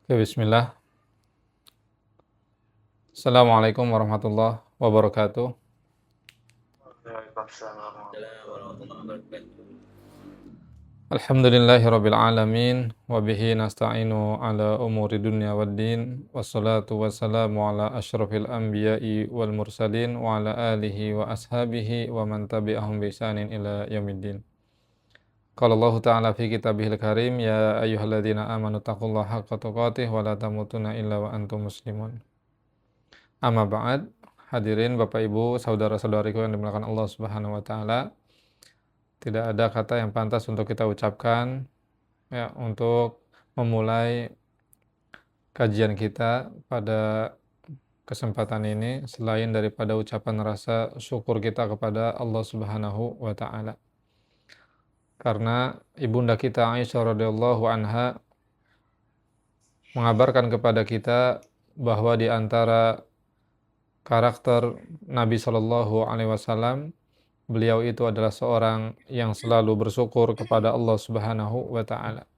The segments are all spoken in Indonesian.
Oke, bismillah. Assalamualaikum warahmatullahi wabarakatuh. Waalaikumsalam. Alhamdulillahirabbil alamin wa bihi nasta'inu ala umuri dunya waddin wassalatu wassalamu ala asyrafil anbiya'i wal mursalin wa ala alihi wa ashabihi wa man tabi'ahum bi ihsanin ila yaumiddin. Qala Allah ta'ala fi kitabihil karim ya ayyuhalladzina amanu taqullaha haqqa tuqatih wa la tamutunna illa wa antum muslimun. Amma ba'd, hadirin Bapak Ibu, saudara-saudariku yang dimuliakan Allah Subhanahu wa taala. Tidak ada kata yang pantas untuk kita ucapkan ya untuk memulai kajian kita pada kesempatan ini selain daripada ucapan rasa syukur kita kepada Allah Subhanahu wa taala. Karena ibunda kita Aisyah radhiyallahu anha mengabarkan kepada kita bahwa di antara karakter Nabi Shallallahu alaihi wasallam, beliau itu adalah seorang yang selalu bersyukur kepada Allah Subhanahu wa taala.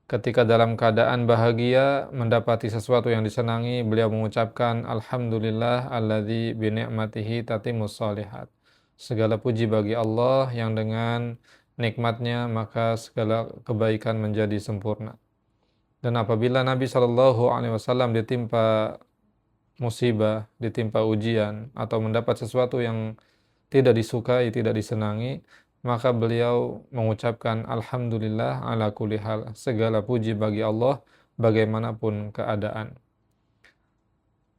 Ketika dalam keadaan bahagia mendapati sesuatu yang disenangi, beliau mengucapkan alhamdulillah alladzi bi ni'matihi tatimmus shalihat. Segala puji bagi Allah yang dengan nikmatnya maka segala kebaikan menjadi sempurna. Dan apabila Nabi Shallallahu alaihi wasallam ditimpa musibah, ditimpa ujian atau mendapat sesuatu yang tidak disukai, tidak disenangi, maka beliau mengucapkan alhamdulillah ala kulli hal, segala puji bagi Allah bagaimanapun keadaan.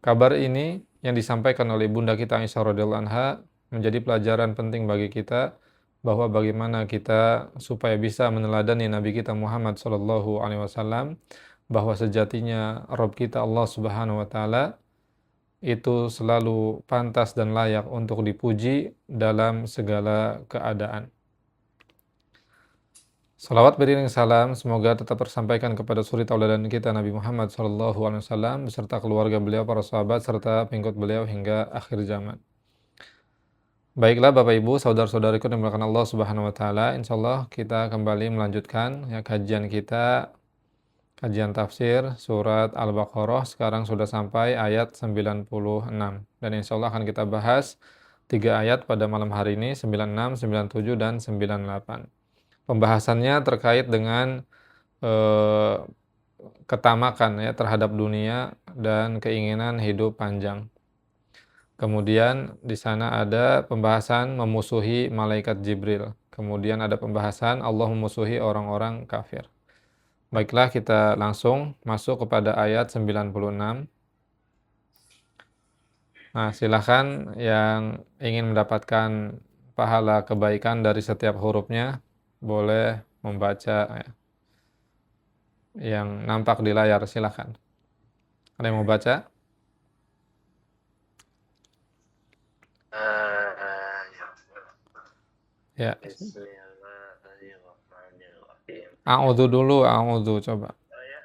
Kabar ini yang disampaikan oleh bunda kita Aisyah radhiyallahu anha menjadi pelajaran penting bagi kita bahwa bagaimana kita supaya bisa meneladani Nabi kita Muhammad sallallahu alaihi wasallam, bahwa sejatinya Rabb kita Allah Subhanahu wa taala itu selalu pantas dan layak untuk dipuji dalam segala keadaan. Salawat beriring salam semoga tetap tersampaikan kepada suri tauladan kita Nabi Muhammad SAW beserta keluarga beliau, para sahabat serta pengikut beliau hingga akhir zaman. Baiklah Bapak Ibu, saudara-saudariku yang dimuliakan Allah Subhanahu wa taala, insyaallah kita kembali melanjutkan ya kajian kita, kajian tafsir surat Al-Baqarah. Sekarang sudah sampai ayat 96 dan insyaallah akan kita bahas 3 ayat pada malam hari ini, 96, 97 dan 98. Pembahasannya terkait dengan ketamakan ya terhadap dunia dan keinginan hidup panjang. Kemudian di sana ada pembahasan memusuhi malaikat Jibril. Kemudian ada pembahasan Allah memusuhi orang-orang kafir. Baiklah, kita langsung masuk kepada ayat 96. Nah, silakan yang ingin mendapatkan pahala kebaikan dari setiap hurufnya boleh membaca ya, yang nampak di layar, silakan. Ada yang mau baca? Ya. Ya. Bismillahirrahmanirrahim. A'udzu dulu, a'udzu coba. Oh ya.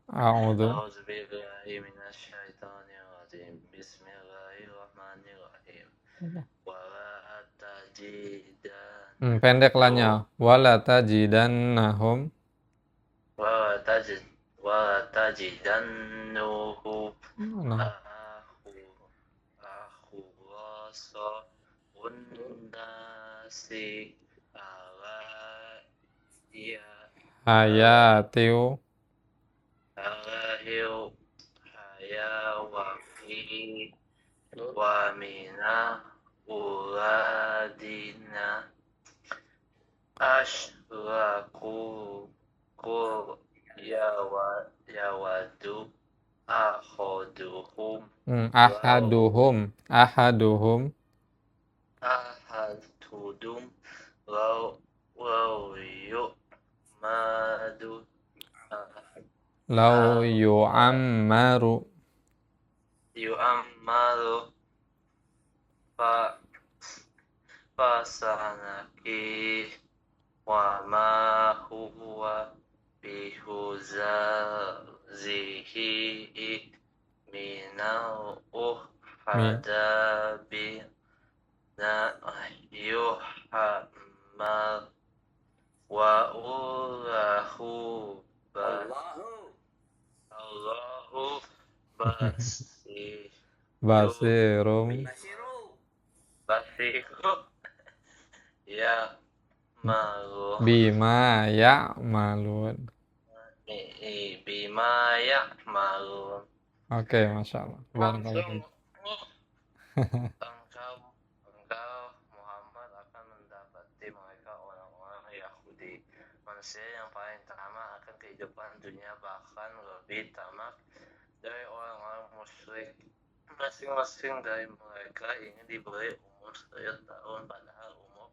A'udzu. A'udzu billahi minasyaitonir rajim. Bismillahirrahmanirrahim. Wa la tajidan Pendek lahnya. nu Wala tajidannahum. wa la tajid wa la tajidannuhu Nah, akhu akhu rasa unnasi ala ya hayatiu. alahil hayawafi wa mina uladina ashraku kul yawadu ahaduhum law Ahaduhum. ahadudum law yu'madu Lau yu'ammaru. yu'ammaru fa fasanaki wa ma huwa bihuzazihi minal uhadabi na yuhammal wa ulahu Innahu basi Basirum basiru ya malu bima ya'malun. bima ya malu. Oke, Masya Allah. Barakallahu Langsung fiik. engkau Muhammad akan mendapati mereka orang-orang Yahudi, manusia yang paling tamak akan kehidupan dunia, bahkan lebih tamak dari orang-orang musyrik. Masing-masing dari mereka ingin diberi umur 1 tahun, padahal umur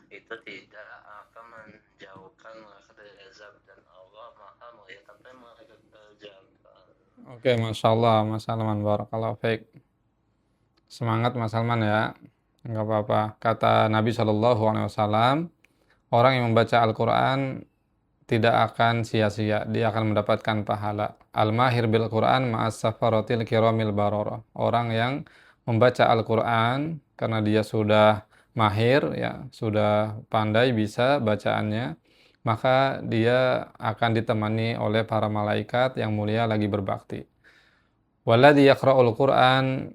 itu tidak akan menjauhkan mereka dari azab, dan Allah Maha melihat apa yang mereka kerjakan. Oke, Masya Allah, Mas Salman. Barakallahu fiik. Semangat, Mas Salman ya. Enggak apa-apa. Kata Nabi SAW, orang yang membaca Al-Quran tidak akan sia-sia. Dia akan mendapatkan pahala. Al-mahir bil Quran ma'as safaratil kiramil barara. Orang yang membaca Al-Quran karena dia sudah mahir, ya, sudah pandai bisa bacaannya, maka dia akan ditemani oleh para malaikat yang mulia lagi berbakti. Walladzi yaqra'ul Qur'an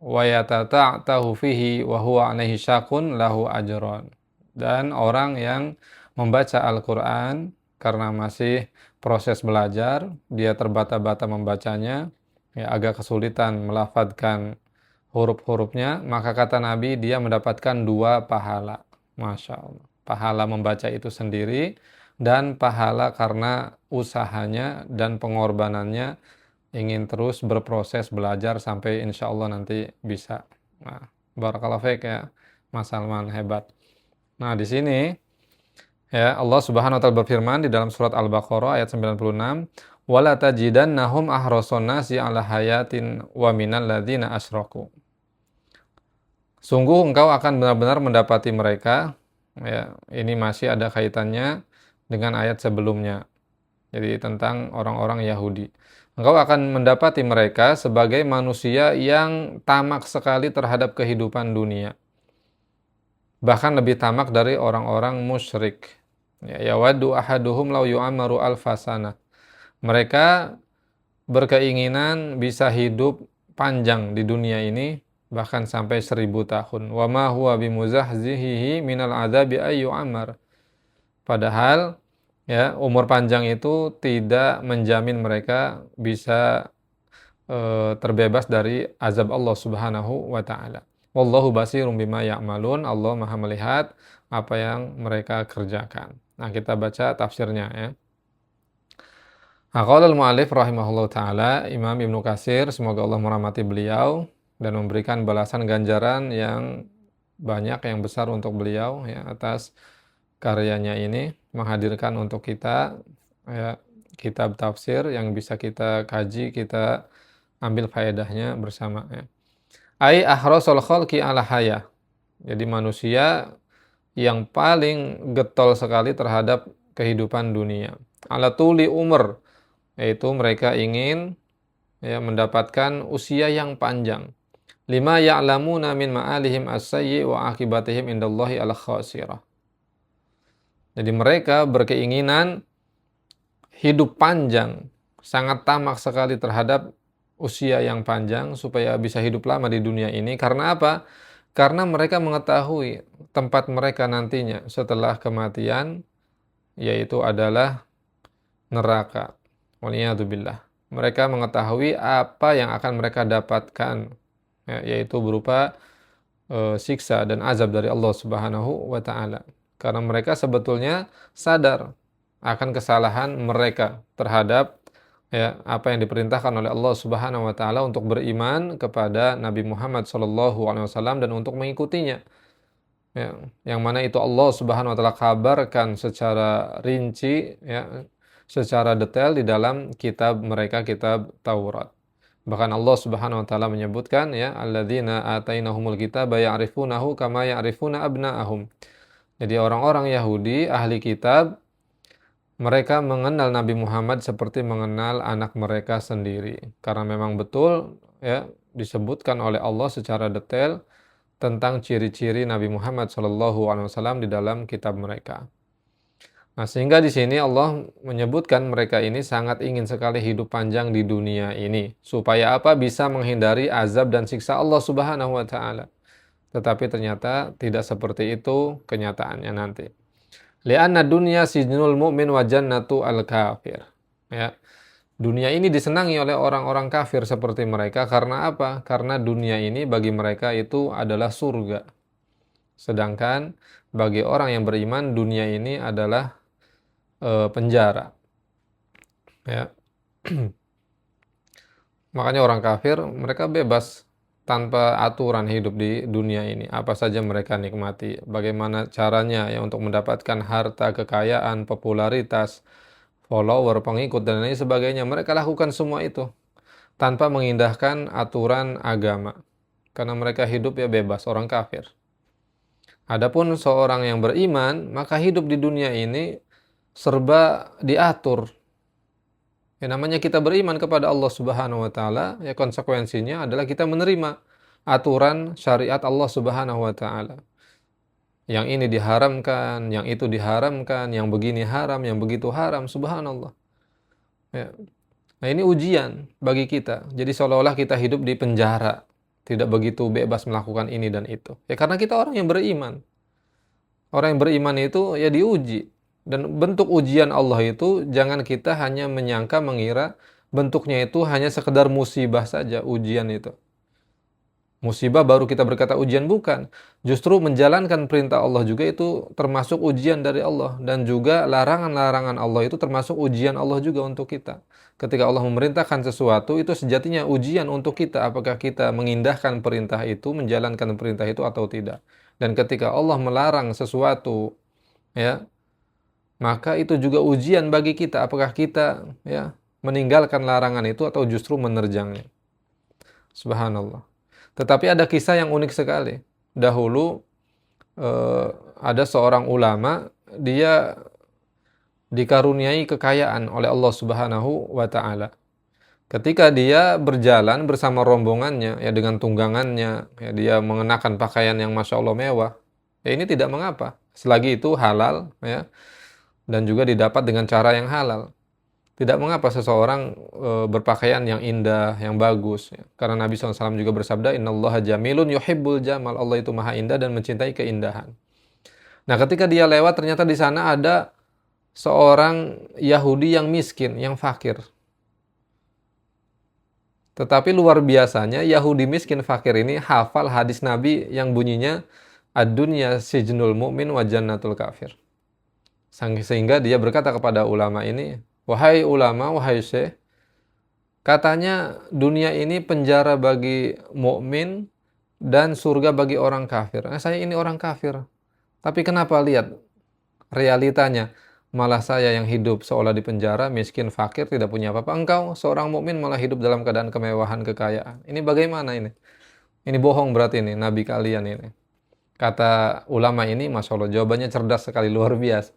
wa yatata'tahu fihi wa huwa 'alaihi syaqun lahu ajran. Dan orang yang membaca Al-Qur'an karena masih proses belajar, dia terbata-bata membacanya, ya, agak kesulitan melafadzkan huruf-hurufnya, maka kata Nabi dia mendapatkan 2 pahala. Masya Allah. Pahala membaca itu sendiri dan pahala karena usahanya dan pengorbanannya ingin terus berproses belajar sampai insya Allah nanti bisa. Nah, barakallahu fiik ya, Mas Salman, hebat. Nah, di sini ya Allah Subhanahu wa taala berfirman di dalam surat Al-Baqarah ayat 96, "Wala tajidannahum ahrasun nasi 'ala hayatin wa minal ladzina asyraku." Sungguh engkau akan benar-benar mendapati mereka, ya, ini masih ada kaitannya dengan ayat sebelumnya. Jadi tentang orang-orang Yahudi. Engkau akan mendapati mereka sebagai manusia yang tamak sekali terhadap kehidupan dunia. Bahkan lebih tamak dari orang-orang musyrik. Ya, yawaddu ahaduhum law yu'ammaru alfasana. Mereka berkeinginan bisa hidup panjang di dunia ini, bahkan sampai 1000 tahun. Wa ma huwa bimuzahzihihi minal adzabi ay yu'ammar. Padahal ya, umur panjang itu tidak menjamin mereka bisa terbebas dari azab Allah Subhanahu wa taala. Wallahu basirum bima ya'malun. Allah Maha melihat apa yang mereka kerjakan. Nah, kita baca tafsirnya ya. Qala al-mu'allif rahimahullahu taala, Imam Ibnu Katsir, semoga Allah merahmati beliau dan memberikan balasan ganjaran yang banyak, yang besar untuk beliau ya, atas karyanya ini, menghadirkan untuk kita ya, kitab tafsir yang bisa kita kaji, kita ambil faedahnya bersama ya. Ai ahrasul khalqi ala haya. Jadi manusia yang paling getol sekali terhadap kehidupan dunia. Ala tuli umur, yaitu mereka ingin ya mendapatkan usia yang panjang. Lima ya'lamuna min ma'alihim as-sayyi wa akibatihim indallahi al khasirah. Jadi mereka berkeinginan hidup panjang, sangat tamak sekali terhadap usia yang panjang supaya bisa hidup lama di dunia ini. Karena apa? Karena mereka mengetahui tempat mereka nantinya setelah kematian, yaitu adalah neraka. Waliyadzubillah. Mereka mengetahui apa yang akan mereka dapatkan, ya, yaitu berupa siksa dan azab dari Allah Subhanahu wa taala. Karena mereka sebetulnya sadar akan kesalahan mereka terhadap ya apa yang diperintahkan oleh Allah Subhanahu wa taala untuk beriman kepada Nabi Muhammad SAW dan untuk mengikutinya. Ya, yang mana itu Allah Subhanahu wa taala kabarkan secara rinci ya, secara detail di dalam kitab mereka, kitab Taurat. Bahkan Allah Subhanahu wa taala menyebutkan ya, alladzina atainahumul kitaba ya'rifunahu kama ya'rifuna abna'ahum. Jadi orang-orang Yahudi ahli kitab, mereka mengenal Nabi Muhammad seperti mengenal anak mereka sendiri. Karena memang betul ya disebutkan oleh Allah secara detail tentang ciri-ciri Nabi Muhammad SAW di dalam kitab mereka. Nah, sehingga di sini Allah menyebutkan mereka ini sangat ingin sekali hidup panjang di dunia ini. Supaya apa? Bisa menghindari azab dan siksa Allah Subhanahu wa taala. Tetapi ternyata tidak seperti itu kenyataannya nanti. Li'anna dunya sijnul mu'min wa jannatu al-kafir. Ya. Dunia ini disenangi oleh orang-orang kafir seperti mereka karena apa? Karena dunia ini bagi mereka itu adalah surga. Sedangkan bagi orang yang beriman dunia ini adalah penjara. Ya. Makanya orang kafir mereka bebas tanpa aturan hidup di dunia ini. Apa saja mereka nikmati. Bagaimana caranya ya untuk mendapatkan harta, kekayaan, popularitas, follower, pengikut dan lain sebagainya. Mereka lakukan semua itu tanpa mengindahkan aturan agama. Karena mereka hidup ya bebas, orang kafir. Adapun seorang yang beriman, maka hidup di dunia ini serba diatur. Ya namanya kita beriman kepada Allah Subhanahu wa taala, ya konsekuensinya adalah kita menerima aturan syariat Allah Subhanahu wa taala. Yang ini diharamkan, yang itu diharamkan, yang begini haram, yang begitu haram, subhanallah. Ya. Nah, ini ujian bagi kita. Jadi seolah-olah kita hidup di penjara, tidak begitu bebas melakukan ini dan itu. Ya karena kita orang yang beriman. Orang yang beriman itu ya diuji. Dan bentuk ujian Allah itu jangan kita hanya menyangka mengira bentuknya itu hanya sekedar musibah saja ujian itu. Musibah baru kita berkata ujian, bukan. Justru menjalankan perintah Allah juga itu termasuk ujian dari Allah. Dan juga larangan-larangan Allah itu termasuk ujian Allah juga untuk kita. Ketika Allah memerintahkan sesuatu itu sejatinya ujian untuk kita. Apakah kita mengindahkan perintah itu, menjalankan perintah itu atau tidak. Dan ketika Allah melarang sesuatu, ya, maka itu juga ujian bagi kita. Apakah kita ya meninggalkan larangan itu atau justru menerjangnya. Subhanallah. Tetapi ada kisah yang unik sekali. Dahulu ada seorang ulama, dia dikaruniai kekayaan oleh Allah Subhanahu wa taala. Ketika dia berjalan bersama rombongannya, ya dengan tunggangannya, ya dia mengenakan pakaian yang masya Allah mewah. Ya ini tidak mengapa, selagi itu halal, ya, dan juga didapat dengan cara yang halal. Tidak mengapa seseorang berpakaian yang indah, yang bagus. Ya. Karena Nabi SAW juga bersabda, Innallaha jamilun yuhibbul jamal. Allah itu maha indah dan mencintai keindahan. Nah ketika dia lewat, ternyata di sana ada seorang Yahudi yang miskin, yang fakir. Tetapi luar biasanya, Yahudi miskin fakir ini hafal hadis Nabi yang bunyinya, Ad-dunya sijnul mu'min wa jannatul kafir. Sehingga dia berkata kepada ulama ini, wahai ulama, wahai syekh, katanya dunia ini penjara bagi mukmin dan surga bagi orang kafir. Nah, saya ini orang kafir. Tapi kenapa lihat realitanya? Malah saya yang hidup seolah di penjara, miskin, fakir, tidak punya apa-apa. Engkau seorang mukmin malah hidup dalam keadaan kemewahan, kekayaan. Ini bagaimana ini? Ini bohong berarti ini, nabi kalian ini. Kata ulama ini, Masya Allah, jawabannya cerdas sekali, luar biasa.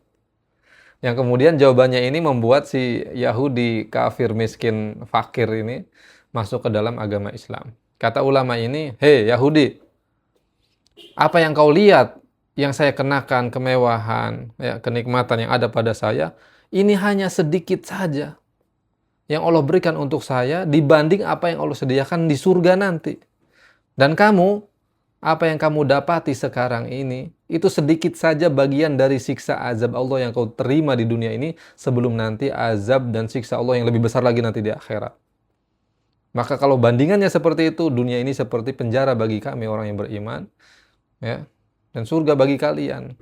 Yang kemudian jawabannya ini membuat si Yahudi kafir miskin fakir ini masuk ke dalam agama Islam. Kata ulama ini, hei Yahudi, apa yang kau lihat yang saya kenakan kemewahan, ya, kenikmatan yang ada pada saya, ini hanya sedikit saja yang Allah berikan untuk saya dibanding apa yang Allah sediakan di surga nanti. Dan kamu, apa yang kamu dapati sekarang ini, itu sedikit saja bagian dari siksa azab Allah yang kau terima di dunia ini sebelum nanti azab dan siksa Allah yang lebih besar lagi nanti di akhirat. Maka kalau bandingannya seperti itu, dunia ini seperti penjara bagi kami orang yang beriman, ya, dan surga bagi kalian.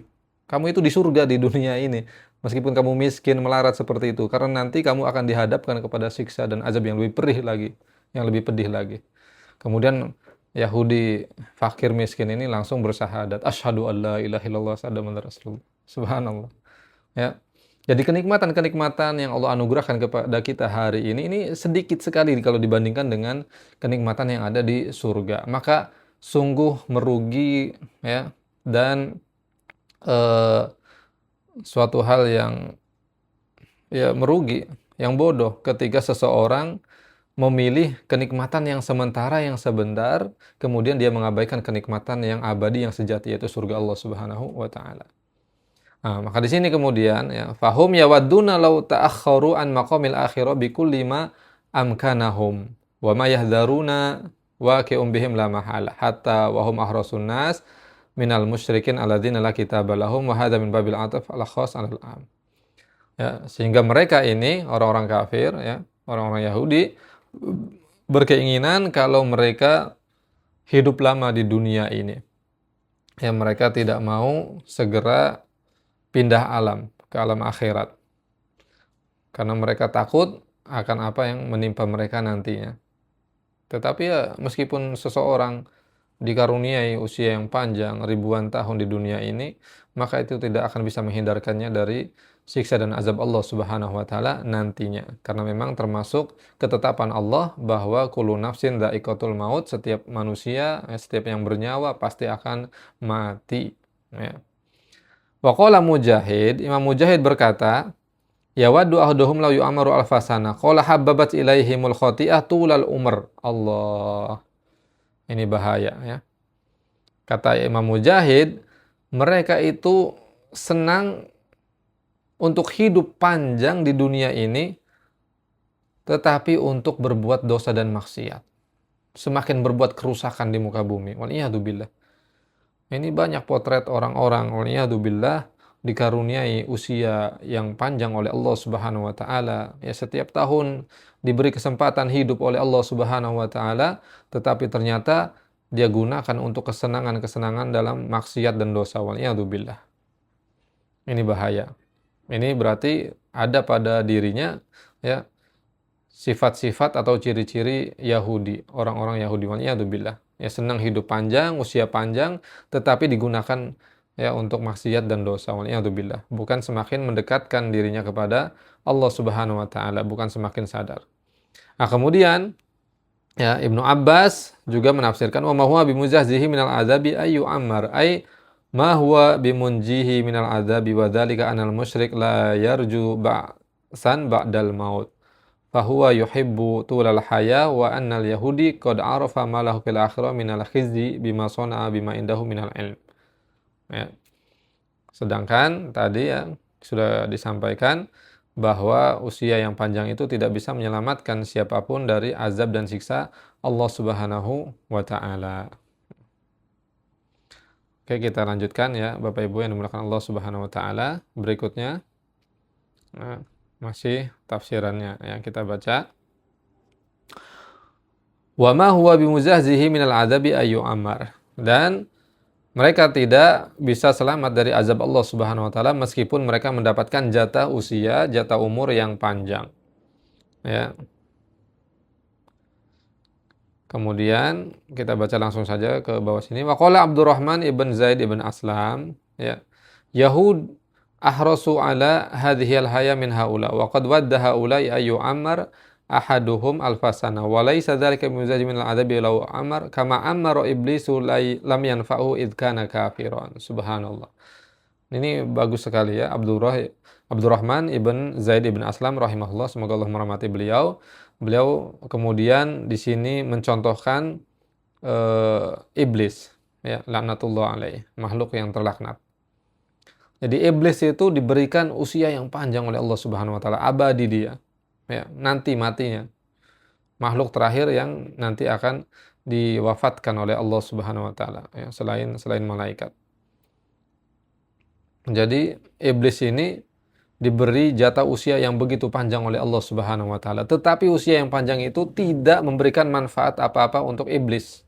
Kamu itu di surga di dunia ini, meskipun kamu miskin, melarat seperti itu, karena nanti kamu akan dihadapkan kepada siksa dan azab yang lebih perih lagi, yang lebih pedih lagi. Kemudian Yahudi fakir miskin ini langsung bersyahadat, asyhadu alla ilaha illallah wa anna rasulullah. Subhanallah. Ya. Jadi kenikmatan-kenikmatan yang Allah anugerahkan kepada kita hari ini sedikit sekali kalau dibandingkan dengan kenikmatan yang ada di surga. Maka sungguh merugi, ya, dan suatu hal yang ya merugi, yang bodoh ketika seseorang memilih kenikmatan yang sementara, yang sebentar, kemudian dia mengabaikan kenikmatan yang abadi, yang sejati, yaitu surga Allah Subhanahu wa taala. Nah, maka di sini kemudian ya, fahum yawadduna law ta'akhkharu an maqamil akhirah bikulli ma amkanahum wa ma yahdharuna waqi'um bihim la mahala hatta wa hum ahrasun nas minal musyrikin alladzina la kitaba lahum wa hadza min babil ataf al khas al am. Ya, sehingga mereka ini orang-orang kafir ya, orang-orang Yahudi berkeinginan kalau mereka hidup lama di dunia ini. Ya, mereka tidak mau segera pindah alam ke alam akhirat karena mereka takut akan apa yang menimpa mereka nantinya. Tetapi ya meskipun seseorang dikaruniai usia yang panjang ribuan tahun di dunia ini, maka itu tidak akan bisa menghindarkannya dari siksa dan azab Allah Subhanahu wa taala nantinya. Karena memang termasuk ketetapan Allah bahwa kullu nafsin dha'iqatul maut, setiap manusia, setiap yang bernyawa pasti akan mati, ya. Wa qala Mujahid, Imam Mujahid berkata, yawaddu ahaduhum law yu'amaru alfasana, qala habbabat ilaihimul khati'ah tulal umr. Allah. Ini bahaya ya. Kata Imam Mujahid, mereka itu senang untuk hidup panjang di dunia ini, tetapi untuk berbuat dosa dan maksiat. Semakin berbuat kerusakan di muka bumi. Waliyahzubillah. Ini banyak potret orang-orang, waliyahzubillah, dikaruniai usia yang panjang oleh Allah Subhanahu wa taala. Ya, setiap tahun diberi kesempatan hidup oleh Allah Subhanahu wa taala, tetapi ternyata dia gunakan untuk kesenangan-kesenangan dalam maksiat dan dosa. Waliyahzubillah. Ini bahaya. Ini berarti ada pada dirinya ya sifat-sifat atau ciri-ciri Yahudi, orang-orang Yahudi. Waliyahzubillah. Ya, senang hidup panjang, usia panjang, tetapi digunakan ya untuk maksiat dan dosa. Waliyahzubillah. Bukan semakin mendekatkan dirinya kepada Allah Subhanahu wa taala, bukan semakin sadar. Nah, kemudian ya Ibnu Abbas juga menafsirkan wa ma huwa bimuzahzihi minal azabi ayu ammar, ay ma huwa bimunjihi minal azabi wa dzalika anal musyrik la yarju ba'san ba'dal maut. Fahuwa yuhibbu tulal haya wa annal yahudi qad arafa ma lahu fil akhirah minal khizyi bima sana'a bima indahu minal ilm. Ya. Sedangkan tadi ya sudah disampaikan bahwa usia yang panjang itu tidak bisa menyelamatkan siapapun dari azab dan siksa Allah Subhanahu wa taala. Oke, kita lanjutkan ya Bapak Ibu yang dimuliakan Allah Subhanahu wa taala. Berikutnya masih tafsirannya yang kita baca. Wa ma huwa bimuzahzihi minal adabi ayu ammar. Dan mereka tidak bisa selamat dari azab Allah Subhanahu wa taala meskipun mereka mendapatkan jatah usia, jatah umur yang panjang. Ya. Kemudian kita baca langsung saja ke bawah sini. Wa qala Abdurrahman ibn Zaid ibn Aslam, ya. Yahud ahrasu ala hadhil haya min haula wa qad wadda haula ayu ammar ahaduhum alfasana wa laysa dzalika bimuzaji min al-adabi law amar kama amara iblisu lam yanfa'u id kana kafiran. Subhanallah. Ini bagus sekali ya Abdurrahman ibn Zaid ibn Aslam rahimahullah, semoga Allah merahmati beliau. Beliau kemudian di sini mencontohkan iblis ya, laknatullah alaih, makhluk yang terlaknat. Jadi iblis itu diberikan usia yang panjang oleh Allah Subhanahu wa taala, abadi dia. Ya, nanti matinya. Makhluk terakhir yang nanti akan diwafatkan oleh Allah Subhanahu wa taala ya, selain malaikat. Jadi iblis ini diberi jatah usia yang begitu panjang oleh Allah Subhanahu wa taala, tetapi usia yang panjang itu tidak memberikan manfaat apa-apa untuk iblis.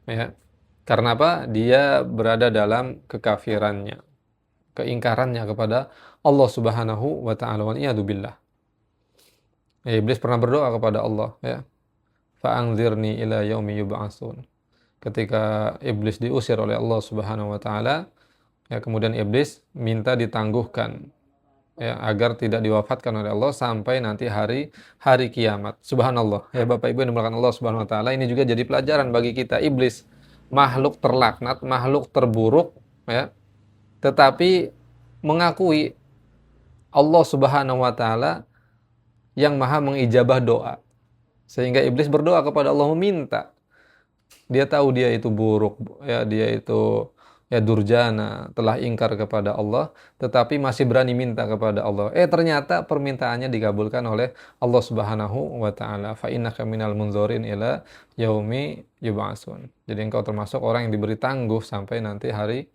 Ya. Karena apa? Dia berada dalam kekafirannya, keingkarannya kepada Allah Subhanahu wa taala. Wa iyadzubillah. Iblis pernah berdoa kepada Allah, ya. Fa'anzirni ila yaumi yub'atsun. Ketika iblis diusir oleh Allah Subhanahu wa taala, ya, kemudian iblis minta ditangguhkan ya, agar tidak diwafatkan oleh Allah sampai nanti hari kiamat. Subhanallah. Ya Bapak Ibu yang dimuliakan Allah Subhanahu wa taala, ini juga jadi pelajaran bagi kita. Iblis makhluk terlaknat, makhluk terburuk ya. Tetapi mengakui Allah Subhanahu wa taala yang Maha mengijabah doa. Sehingga iblis berdoa kepada Allah meminta. Dia tahu dia itu buruk, ya, dia itu ya durjana, telah ingkar kepada Allah, tetapi masih berani minta kepada Allah. Ternyata permintaannya dikabulkan oleh Allah Subhanahu wa taala. Fa innaka minal munzorin ila yaumi yub'atsun. Jadi engkau termasuk orang yang diberi tangguh sampai nanti hari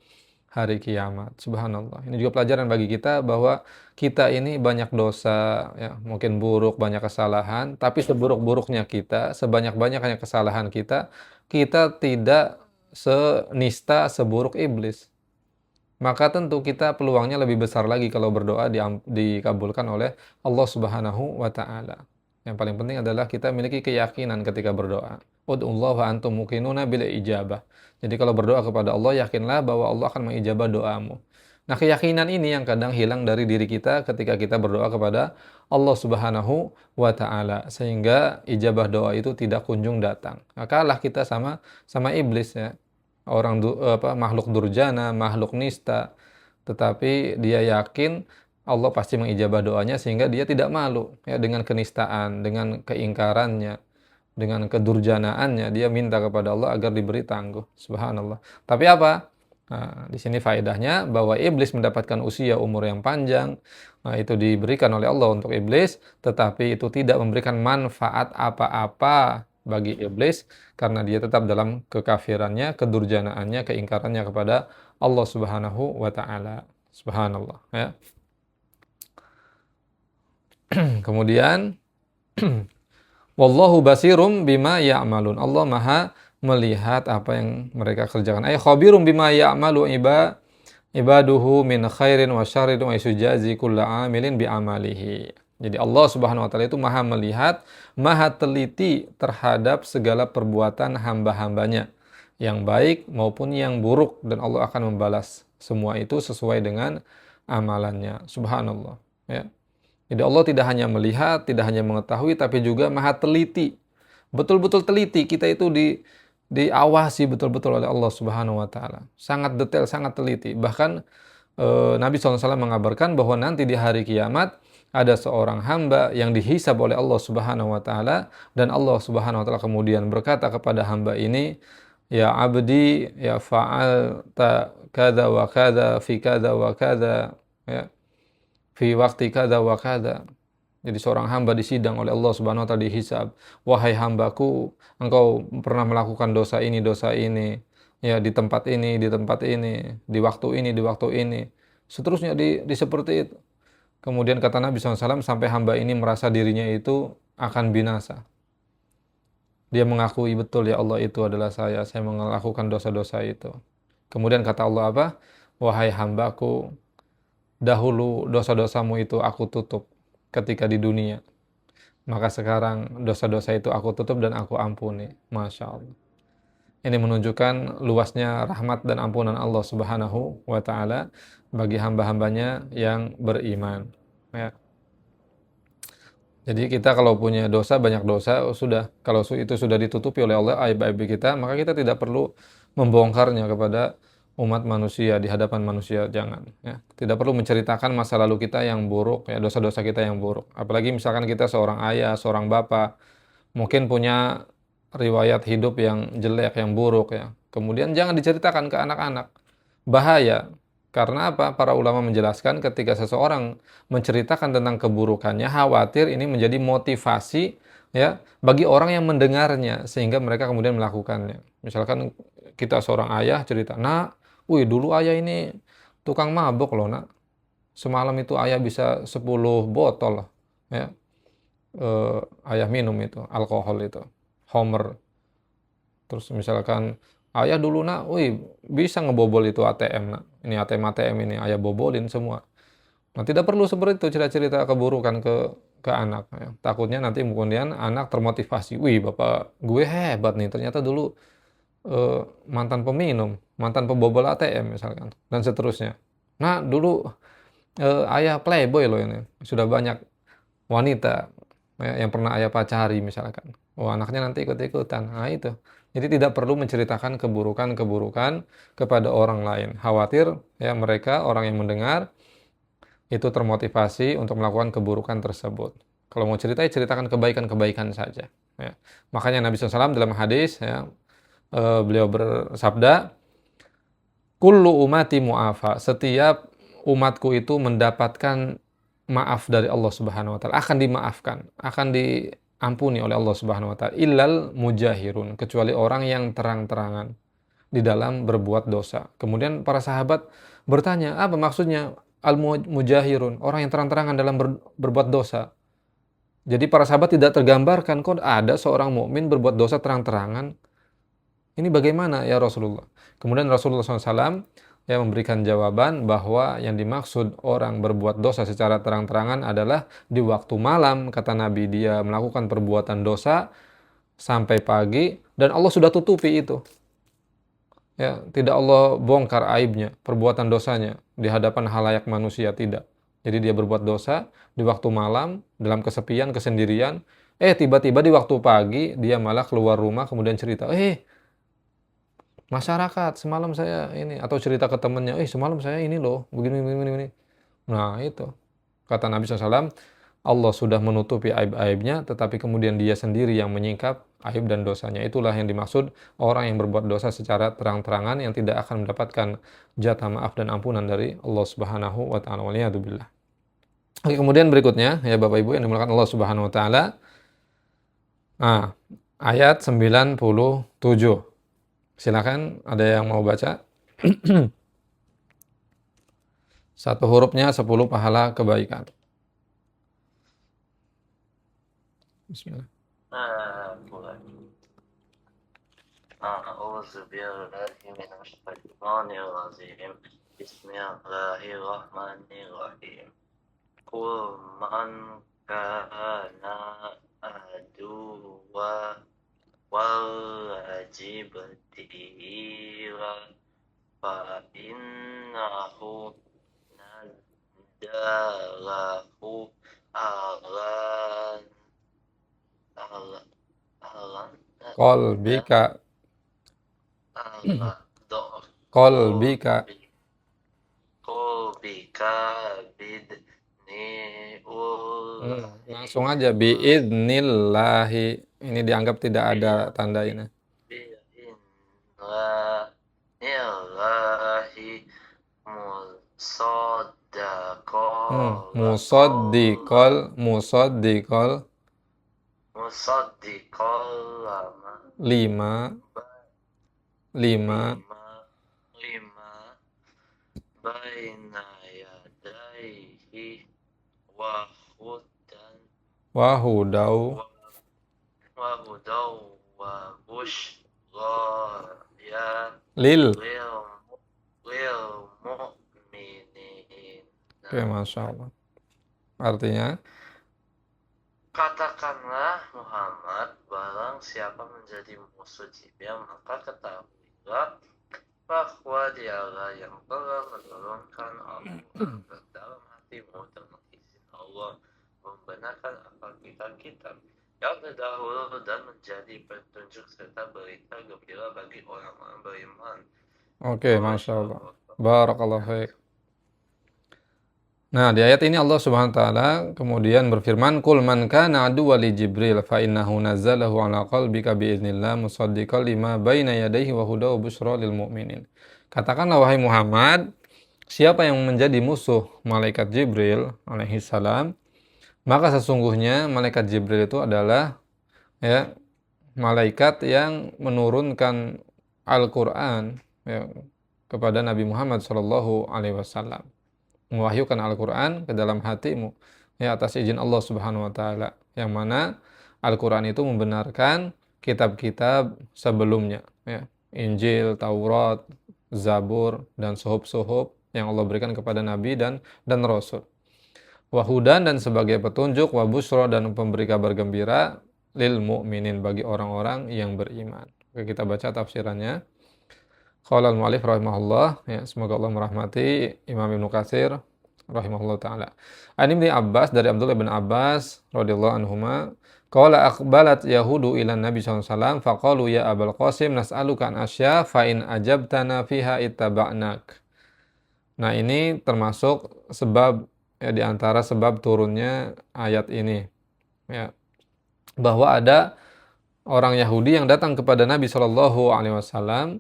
hari kiamat. Subhanallah. Ini juga pelajaran bagi kita bahwa kita ini banyak dosa, ya, mungkin buruk, banyak kesalahan, tapi seburuk-buruknya kita, sebanyak-banyaknya kesalahan kita, kita tidak senista seburuk iblis. Maka tentu kita peluangnya lebih besar lagi kalau berdoa dikabulkan oleh Allah Subhanahu wa taala. Yang paling penting adalah kita memiliki keyakinan ketika berdoa. Ud'ullaha wa antum muqinuna bil ijabah. Jadi kalau berdoa kepada Allah, yakinlah bahwa Allah akan mengijabah doamu. Nah, keyakinan ini yang kadang hilang dari diri kita ketika kita berdoa kepada Allah Subhanahu wa taala, sehingga ijabah doa itu tidak kunjung datang. Nah, kalah kita sama iblis, ya. Makhluk durjana, makhluk nista, tetapi dia yakin Allah pasti mengijabah doanya sehingga dia tidak malu, ya, dengan kenistaan, dengan keingkarannya, dengan kedurjanaannya, dia minta kepada Allah agar diberi tangguh. Subhanallah. Tapi apa? Nah, di sini faedahnya bahwa iblis mendapatkan usia umur yang panjang. Nah, itu diberikan oleh Allah untuk iblis, tetapi itu tidak memberikan manfaat apa-apa bagi iblis karena dia tetap dalam kekafirannya, kedurjanaannya, keingkarannya kepada Allah Subhanahu wa taala. Subhanallah, ya. Kemudian wallahu basirum bima ya'malun. Allah Maha melihat apa yang mereka kerjakan. Ay khabirum bima ya'malu ibaduhu min khairin wa syarrin wa yasujazi kulla amilin bi amalihi. Jadi Allah Subhanahu wa taala itu Maha melihat, Maha teliti terhadap segala perbuatan hamba-hambanya, yang baik maupun yang buruk, dan Allah akan membalas semua itu sesuai dengan amalannya. Subhanallah, ya. Jadi Allah tidak hanya melihat, tidak hanya mengetahui, tapi juga Maha teliti. Betul-betul teliti, kita itu diawasi betul-betul oleh Allah Subhanahu wa taala. Sangat detail, sangat teliti. Bahkan Nabi SAW mengabarkan bahwa nanti di hari kiamat ada seorang hamba yang dihisab oleh Allah Subhanahu wa taala, dan Allah Subhanahu wa taala kemudian berkata kepada hamba ini, "Ya abdi, ya fa'alta kada wa kada fi kada wa kada." Ya, fi waktu kada wa kada. Jadi seorang hamba disidang oleh Allah Subhanahu wa taala, dihisab. Wahai hambaku, engkau pernah melakukan dosa ini, ya, di tempat ini, di tempat ini, di waktu ini, di waktu ini. Seterusnya di seperti itu. Kemudian kata Nabi SAW, sampai hamba ini merasa dirinya itu akan binasa. Dia mengakui, betul ya Allah, itu adalah saya melakukan dosa-dosa itu. Kemudian kata Allah apa? Wahai hambaku, dahulu dosa-dosamu itu aku tutup ketika di dunia. Maka sekarang dosa-dosa itu aku tutup dan aku ampuni. Masya Allah. Ini menunjukkan luasnya rahmat dan ampunan Allah Subhanahu wa ta'ala bagi hamba-hambanya yang beriman. Ya. Jadi kita kalau punya dosa, banyak dosa, sudah. Kalau itu sudah ditutupi oleh Allah aib-aib kita, maka kita tidak perlu membongkarnya kepada umat manusia, di hadapan manusia, jangan, ya. Tidak perlu menceritakan masa lalu kita yang buruk, ya, dosa-dosa kita yang buruk. Apalagi misalkan kita seorang ayah, seorang bapak, mungkin punya riwayat hidup yang jelek, yang buruk, ya. Kemudian jangan diceritakan ke anak-anak. Bahaya. Karena apa? Para ulama menjelaskan ketika seseorang menceritakan tentang keburukannya, khawatir ini menjadi motivasi, ya, bagi orang yang mendengarnya sehingga mereka kemudian melakukannya. Misalkan kita seorang ayah cerita, "Nak, wih dulu ayah ini tukang mabuk loh, Nak. Semalam itu ayah bisa 10 botol," ya. Ayah minum itu, alkohol itu, Homer. Terus misalkan, "Ayah dulu, Nak, wih bisa ngebobol itu ATM, Nak. Ini ATM ini ayah bobolin semua." Nah, tidak perlu seperti itu cerita-cerita keburukan ke anak, ya. Takutnya nanti kemudian anak termotivasi, "Wih, bapak gue hebat nih, ternyata dulu mantan peminum, mantan pembobol ATM," misalkan, dan seterusnya. "Nah, dulu ayah playboy loh ini, sudah banyak wanita, ya, yang pernah ayah pacari," misalkan. Oh, anaknya nanti ikut-ikutan. Nah, itu. Jadi tidak perlu menceritakan keburukan-keburukan kepada orang lain. Khawatir, ya, mereka, orang yang mendengar, itu termotivasi untuk melakukan keburukan tersebut. Kalau mau cerita, ya ceritakan kebaikan-kebaikan saja, ya. Makanya Nabi SAW dalam hadis, ya, beliau bersabda, kullu umati mu'afa, setiap umatku itu mendapatkan maaf dari Allah Subhanahu wa taala, akan dimaafkan, akan diampuni oleh Allah Subhanahu wa taala, illal mujahirun, kecuali orang yang terang-terangan di dalam berbuat dosa. Kemudian para sahabat bertanya, apa maksudnya al-mujahirun, orang yang terang-terangan dalam berbuat dosa? Jadi para sahabat tidak tergambarkan, kok ada seorang mukmin berbuat dosa terang-terangan? Ini bagaimana ya Rasulullah? Kemudian Rasulullah SAW yang memberikan jawaban bahwa yang dimaksud orang berbuat dosa secara terang-terangan adalah di waktu malam, kata Nabi, dia melakukan perbuatan dosa sampai pagi dan Allah sudah tutupi itu. Ya, tidak Allah bongkar aibnya, perbuatan dosanya di hadapan halayak manusia, tidak. Jadi dia berbuat dosa di waktu malam dalam kesepian, kesendirian, tiba-tiba di waktu pagi dia malah keluar rumah kemudian cerita, masyarakat semalam saya ini, atau cerita ke temennya, semalam saya ini loh, begini begini begini. Nah, itu. Kata Nabi SAW, Allah sudah menutupi aib-aibnya, tetapi kemudian dia sendiri yang menyingkap aib dan dosanya. Itulah yang dimaksud orang yang berbuat dosa secara terang-terangan yang tidak akan mendapatkan jatah maaf dan ampunan dari Allah Subhanahu wa taala. Waliyadzubillah. Oke, kemudian berikutnya ya Bapak Ibu yang dimuliakan Allah Subhanahu wa taala. Nah, ayat 97. Silakan, ada yang mau baca? Satu hurufnya 10 pahala kebaikan. Bismillah. mulai. A'udzu billahi minasy syaithanir rajim. Bismillahirrahmanirrahim. Qul man kana aduwwa wajibtila fa innahu nadalahu alan Qalbika qalbika langsung aja biidnillahi. Ini dianggap tidak ada tanda ini. bi'idnillahi Musaddiqal lima baina yadayhi wa wahudau wa bushra ya lil. lil mu'minin. Oke, Masya Allah. Artinya, katakanlah Muhammad, barang siapa menjadi musuh Jibril, maka ketahuilah bahwa dialah yang telah menurunkan Al-Quran ke dalam hatimu dengan izin Allah, membenarkan akal kitab yang terdahulu dan menjadi petunjuk serta berita gembira bagi orang-orang beriman. oke, Masya Allah. Barakallahu fiik. Nah, di ayat ini Allah Subhanahu wa taala kemudian berfirman, "Qul man kana aduwwan li Jibril fa innahu nazzalahu ala qalbika bi idznillah musaddiqan lima baina yadayhi wa hudaw busyra lil mu'minin." Katakanlah wahai Muhammad, siapa yang menjadi musuh malaikat Jibril alaihi salam, maka sesungguhnya malaikat Jibril itu adalah ya malaikat yang menurunkan Al-Qur'an ya kepada Nabi Muhammad sallallahu alaihi wasallam. Mewahyukan Al-Quran ke dalam hatimu ya atas izin Allah Subhanahu wa taala, yang mana Al-Quran itu membenarkan kitab-kitab sebelumnya ya, Injil, Taurat, Zabur dan suhuf-suhuf yang Allah berikan kepada nabi dan rasul. Wahudan, dan sebagai petunjuk, wa busra, dan pemberi kabar gembira, lil mu'minin, bagi orang-orang yang beriman. Oke, kita baca tafsirannya. Qala al-mu'allif rahimahullah, ya, semoga Allah merahmati Imam Ibnu Katsir rahimahullah taala. An Ibnu Abbas, dari Abdullah bin Abbas radhiyallahu anhuma, qala aqbalat yahudu ila Nabi sallallahu alaihi wasallam faqalu ya Abul Qasim nas'aluka an asya fa in ajabtana fiha ittaba'nak. Nah, ini termasuk sebab ya di antara sebab turunnya ayat ini ya, bahwa ada orang Yahudi yang datang kepada Nabi sallallahu alaihi wasallam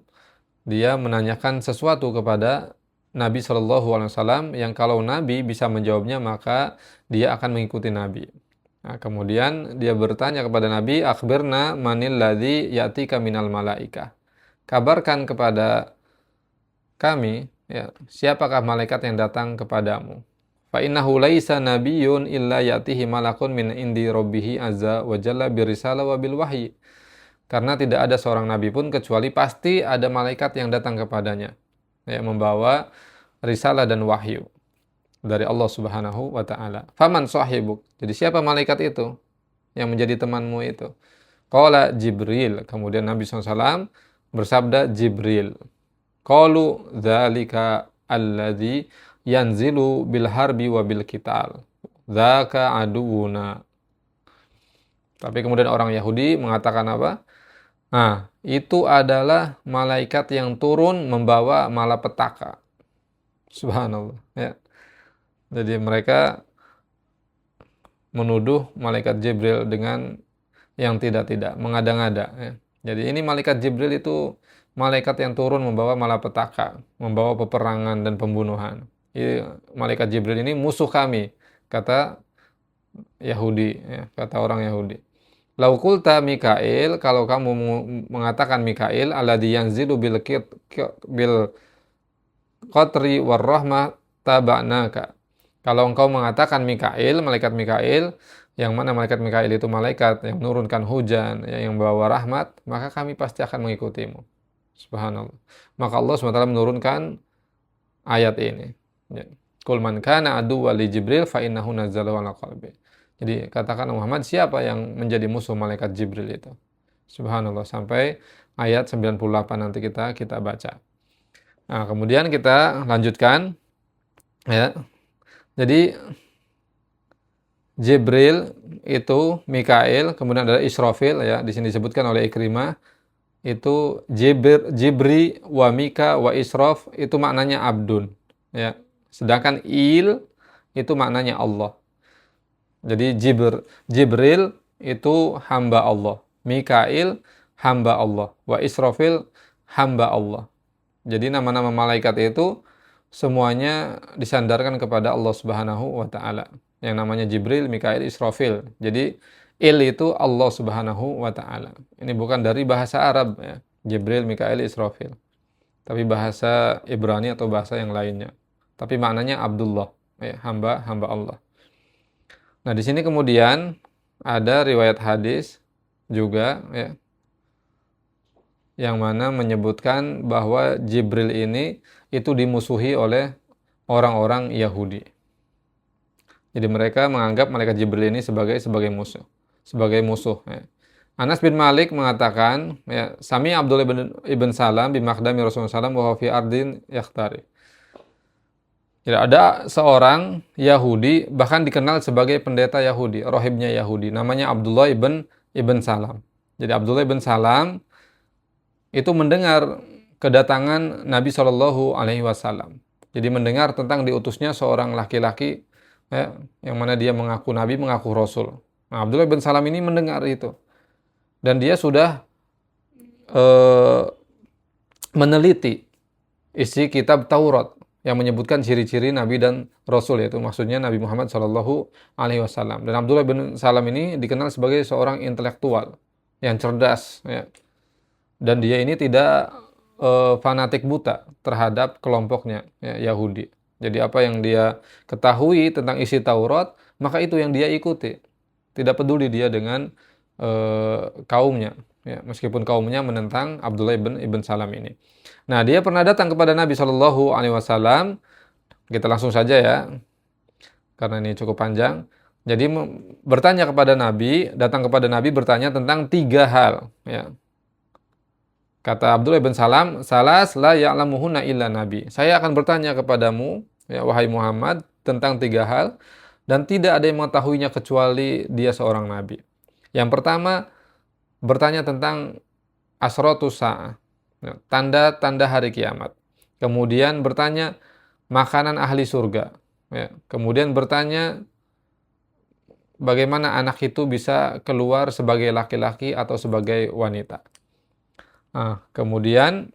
dia menanyakan sesuatu kepada Nabi Shallallahu Alaihi Wasallam yang kalau Nabi bisa menjawabnya maka dia akan mengikuti Nabi. Nah, kemudian dia bertanya kepada Nabi, akhbirna manil ladzi ya'tika minal malaika. Kabarkan kepada kami, ya, siapakah malaikat yang datang kepadamu? Fa innahu laisa nabiyyun illa ya'tihi malakun min indi rabbih azza wa jalla birisala wa bil wahyi. Karena tidak ada seorang nabi pun kecuali pasti ada malaikat yang datang kepadanya, ya, membawa risalah dan wahyu dari Allah Subhanahu wa taala. Faman sahibuk? Jadi siapa malaikat itu yang menjadi temanmu itu? Qala Jibril. Kemudian Nabi SAW bersabda Jibril. Qalu dzalika alladzi yanzilu bil harbi wa bil qital. Dzaka aduuna. Tapi kemudian orang Yahudi mengatakan apa? Nah, itu adalah malaikat yang turun membawa malapetaka. Subhanallah, ya. Jadi mereka menuduh malaikat Jibril dengan yang tidak-tidak, mengada-ngada, ya. Jadi ini malaikat Jibril itu malaikat yang turun membawa malapetaka, membawa peperangan dan pembunuhan. Malaikat Jibril ini musuh kami, kata Yahudi, ya, kata orang Yahudi. Lau qulta Mikail, kalau kamu mengatakan Mikail, alladzi yanzilu bil qatri war rahmah taba'naka. Kalau engkau mengatakan Mikail, malaikat Mikail, yang mana malaikat Mikail itu malaikat yang menurunkan hujan, yang membawa rahmat, maka kami pasti akan mengikutimu. Subhanallah. Maka Allah SWT menurunkan ayat ini. Ya. Qul man kana aduwwan li Jibril fa innahu nazzalahu ala qalbi. Jadi katakan Muhammad, siapa yang menjadi musuh malaikat Jibril itu? Subhanallah, sampai ayat 98 nanti kita baca. Nah, kemudian kita lanjutkan, ya. Jadi Jibril itu Mikail, kemudian ada Israfil, ya, di sini disebutkan oleh Ikrimah, itu Jibri wa Mika wa Israf itu maknanya abdun, ya. Sedangkan il itu maknanya Allah. Jadi Jibril itu hamba Allah, Mikail hamba Allah, wa Israfil hamba Allah. Jadi nama-nama malaikat itu semuanya disandarkan kepada Allah Subhanahu wa taala. Yang namanya Jibril, Mikail, Israfil. Jadi il itu Allah Subhanahu wa taala. Ini bukan dari bahasa Arab, ya. Jibril, Mikail, Israfil. Tapi bahasa Ibrani atau bahasa yang lainnya. Tapi maknanya Abdullah, ya, hamba Allah. Nah, di sini kemudian ada riwayat hadis juga, ya, yang mana menyebutkan bahwa Jibril ini itu dimusuhi oleh orang-orang Yahudi. Jadi mereka menganggap malaikat Jibril ini sebagai musuh, ya. Anas bin Malik mengatakan, ya, Sami Abdullah ibn Salam bimakdami Rasulullah SAW wa fi ardin yakhtari. Jadi ada seorang Yahudi, bahkan dikenal sebagai pendeta Yahudi, rohibnya Yahudi, namanya Abdullah ibn Salam. Jadi Abdullah ibn Salam itu mendengar kedatangan Nabi Shallallahu Alaihi Wasallam. Jadi mendengar tentang diutusnya seorang laki-laki, ya, yang mana dia mengaku Nabi, mengaku Rasul. Nah, Abdullah ibn Salam ini mendengar itu, dan dia sudah meneliti isi kitab Taurat yang menyebutkan ciri-ciri Nabi dan Rasul, yaitu maksudnya Nabi Muhammad Shallallahu Alaihi Wasallam. Dan Abdullah bin Salam ini dikenal sebagai seorang intelektual yang cerdas, ya. Dan dia ini tidak fanatik buta terhadap kelompoknya, ya, Yahudi. Jadi apa yang dia ketahui tentang isi Taurat, maka itu yang dia ikuti. Tidak peduli dia dengan kaumnya, ya, meskipun kaumnya menentang Abdullah ibn Salam ini. Nah, dia pernah datang kepada Nabi Shallallahu Alaihi Wasallam. Kita langsung saja, ya, karena ini cukup panjang. Jadi bertanya kepada Nabi, datang kepada Nabi bertanya tentang 3 hal, ya. Kata Abdullah bin Salam, salas la ya'lamuhunna illa Nabi. Saya akan bertanya kepadamu, ya, wahai Muhammad, tentang 3 hal, dan tidak ada yang mengetahuinya kecuali dia seorang Nabi. Yang pertama, bertanya tentang asratus sa'ah, tanda-tanda hari kiamat. Kemudian bertanya makanan ahli surga, ya. Kemudian bertanya bagaimana anak itu bisa keluar sebagai laki-laki atau sebagai wanita. Nah, kemudian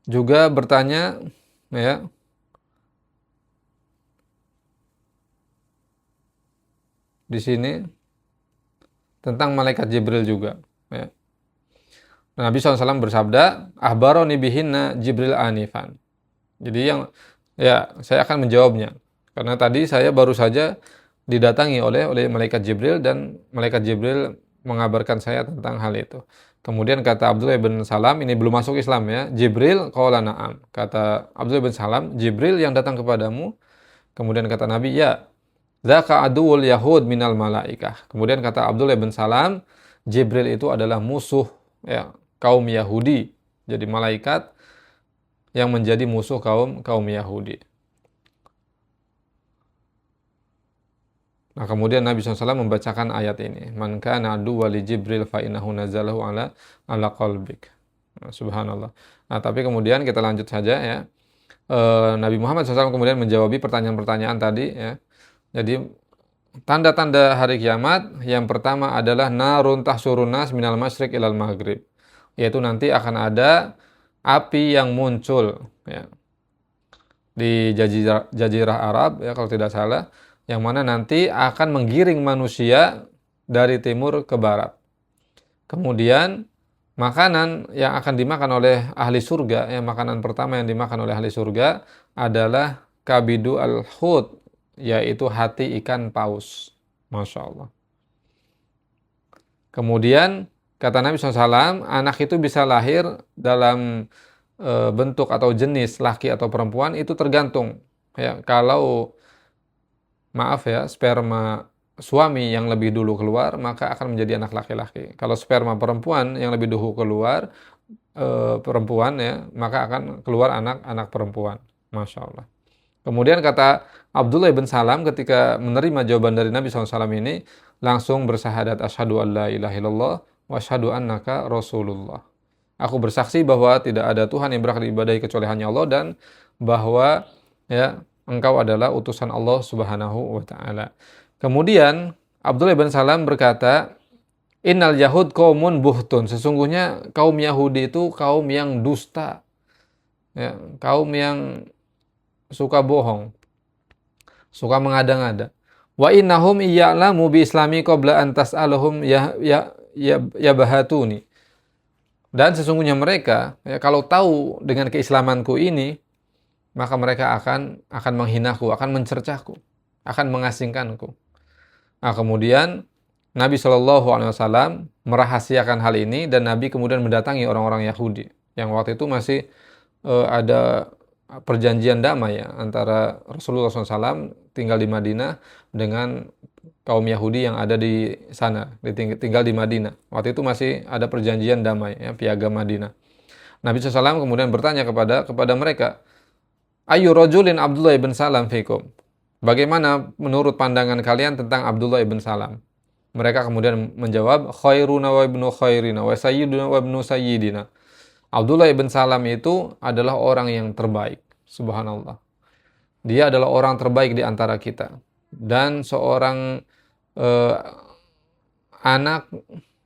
juga bertanya ya di sini tentang malaikat Jibril juga ya. Nabi SAW bersabda, "Ahbaroni bihinna Jibril anifan." Jadi ya saya akan menjawabnya. Karena tadi saya baru saja didatangi oleh malaikat Jibril dan malaikat Jibril mengabarkan saya tentang hal itu. Kemudian kata Abdullah bin Salam, ini belum masuk Islam ya. Jibril qala na'am. Kata Abdullah bin Salam, Jibril yang datang kepadamu. Kemudian kata Nabi, ya. Dzaka aduwul yahud minal malaikah. Kemudian kata Abdullah bin Salam, Jibril itu adalah musuh ya kaum Yahudi. Jadi malaikat yang menjadi musuh kaum Yahudi. Nah, kemudian Nabi SAW membacakan ayat ini. Man kana aduwwa li Jibril fa innahu nazalahu ala qalbik. Nah, subhanallah. Nah, tapi kemudian kita lanjut saja ya. Nabi Muhammad SAW kemudian menjawab pertanyaan-pertanyaan tadi ya. Jadi tanda-tanda hari kiamat yang pertama adalah narun tahsurun nas minal masyriq ilal maghrib. Yaitu nanti akan ada api yang muncul ya, di jazirah Arab ya kalau tidak salah, yang mana nanti akan menggiring manusia dari timur ke barat. Kemudian makanan yang akan dimakan oleh ahli surga, yang makanan pertama yang dimakan oleh ahli surga adalah kabidu al-hut, yaitu hati ikan paus. Masya Allah. Kemudian kata Nabi SAW, anak itu bisa lahir dalam bentuk atau jenis laki atau perempuan itu tergantung ya. Kalau maaf ya, sperma suami yang lebih dulu keluar maka akan menjadi anak laki-laki. Kalau sperma perempuan yang lebih dulu keluar perempuan ya, maka akan keluar anak-anak perempuan. Masya Allah. Kemudian kata Abdullah bin Salam ketika menerima jawaban dari Nabi SAW ini, langsung bersyahadat asyhadu an la ilaha illallah wa asyhadu annaka rasulullah. Aku bersaksi bahwa tidak ada Tuhan yang berhak diibadahi kecuali hanya Allah, dan bahwa ya engkau adalah utusan Allah Subhanahu wa taala. Kemudian Abdullah bin Salam berkata, innal yahud qaumun buhtun. Sesungguhnya kaum Yahudi itu kaum yang dusta. Ya, kaum yang suka bohong, suka mengada-ngada. Wa innahum iya'lamu bi islami qabla an tas'aluhum ya bahatuni. Dan sesungguhnya mereka ya, kalau tahu dengan keislamanku ini, maka mereka akan menghinaku, akan mencercahku, akan mengasingkanku. Nah, kemudian Nabi SAW merahasiakan hal ini, dan Nabi kemudian mendatangi orang-orang Yahudi yang waktu itu masih ada perjanjian damai ya antara Rasulullah SAW tinggal di Madinah dengan kaum Yahudi yang ada di sana, tinggal di Madinah. Waktu itu masih ada perjanjian damai ya, Piagam Madinah. Nabi SAW kemudian bertanya kepada mereka, ayu rajulin Abdullah ibn Salam fikum. Bagaimana menurut pandangan kalian tentang Abdullah ibn Salam? Mereka kemudian menjawab, khairuna wa ibnu khairina wa sayyiduna wa ibnu sayyidina. Abdullah ibn Salam itu adalah orang yang terbaik. Subhanallah. Dia adalah orang terbaik di antara kita. Dan seorang anak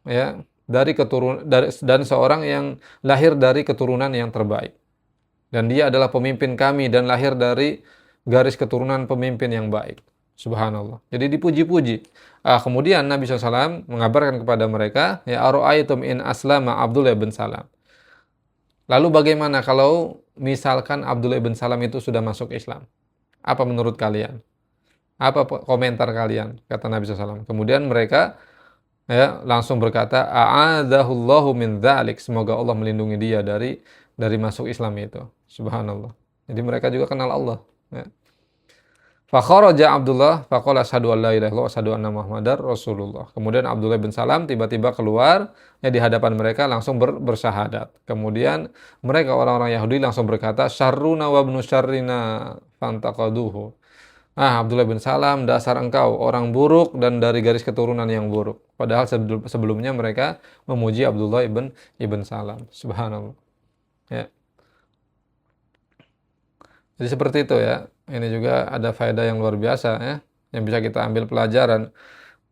ya dan seorang yang lahir dari keturunan yang terbaik. Dan dia adalah pemimpin kami dan lahir dari garis keturunan pemimpin yang baik. Subhanallah. Jadi dipuji-puji. Kemudian Nabi SAW mengabarkan kepada mereka, ya aro'aitum in aslama Abdullah bin Salam. Lalu bagaimana kalau misalkan Abdullah bin Salam itu sudah masuk Islam? Apa menurut kalian? Apa komentar kalian? Kata Nabi SAW. Kemudian mereka ya langsung berkata, a'adzahullahu min dzalik. Semoga Allah melindungi dia dari masuk Islam itu. Subhanallah. Jadi mereka juga kenal Allah. Ya. Fa kharaja Abdullah faqala asyhadu an la ilaha illallah wa asyhadu anna Muhammadar Rasulullah. Kemudian Abdullah bin Salam tiba-tiba keluar ya di hadapan mereka langsung bersyahadat. Kemudian mereka orang-orang Yahudi langsung berkata, syarruna wa ibnu syarrina fantaqaduhu. Abdullah bin Salam, dasar engkau orang buruk dan dari garis keturunan yang buruk. Padahal sebelumnya mereka memuji Abdullah ibn Salam. Subhanallah. Ya. Jadi seperti itu ya. Ini juga ada faedah yang luar biasa ya, yang bisa kita ambil pelajaran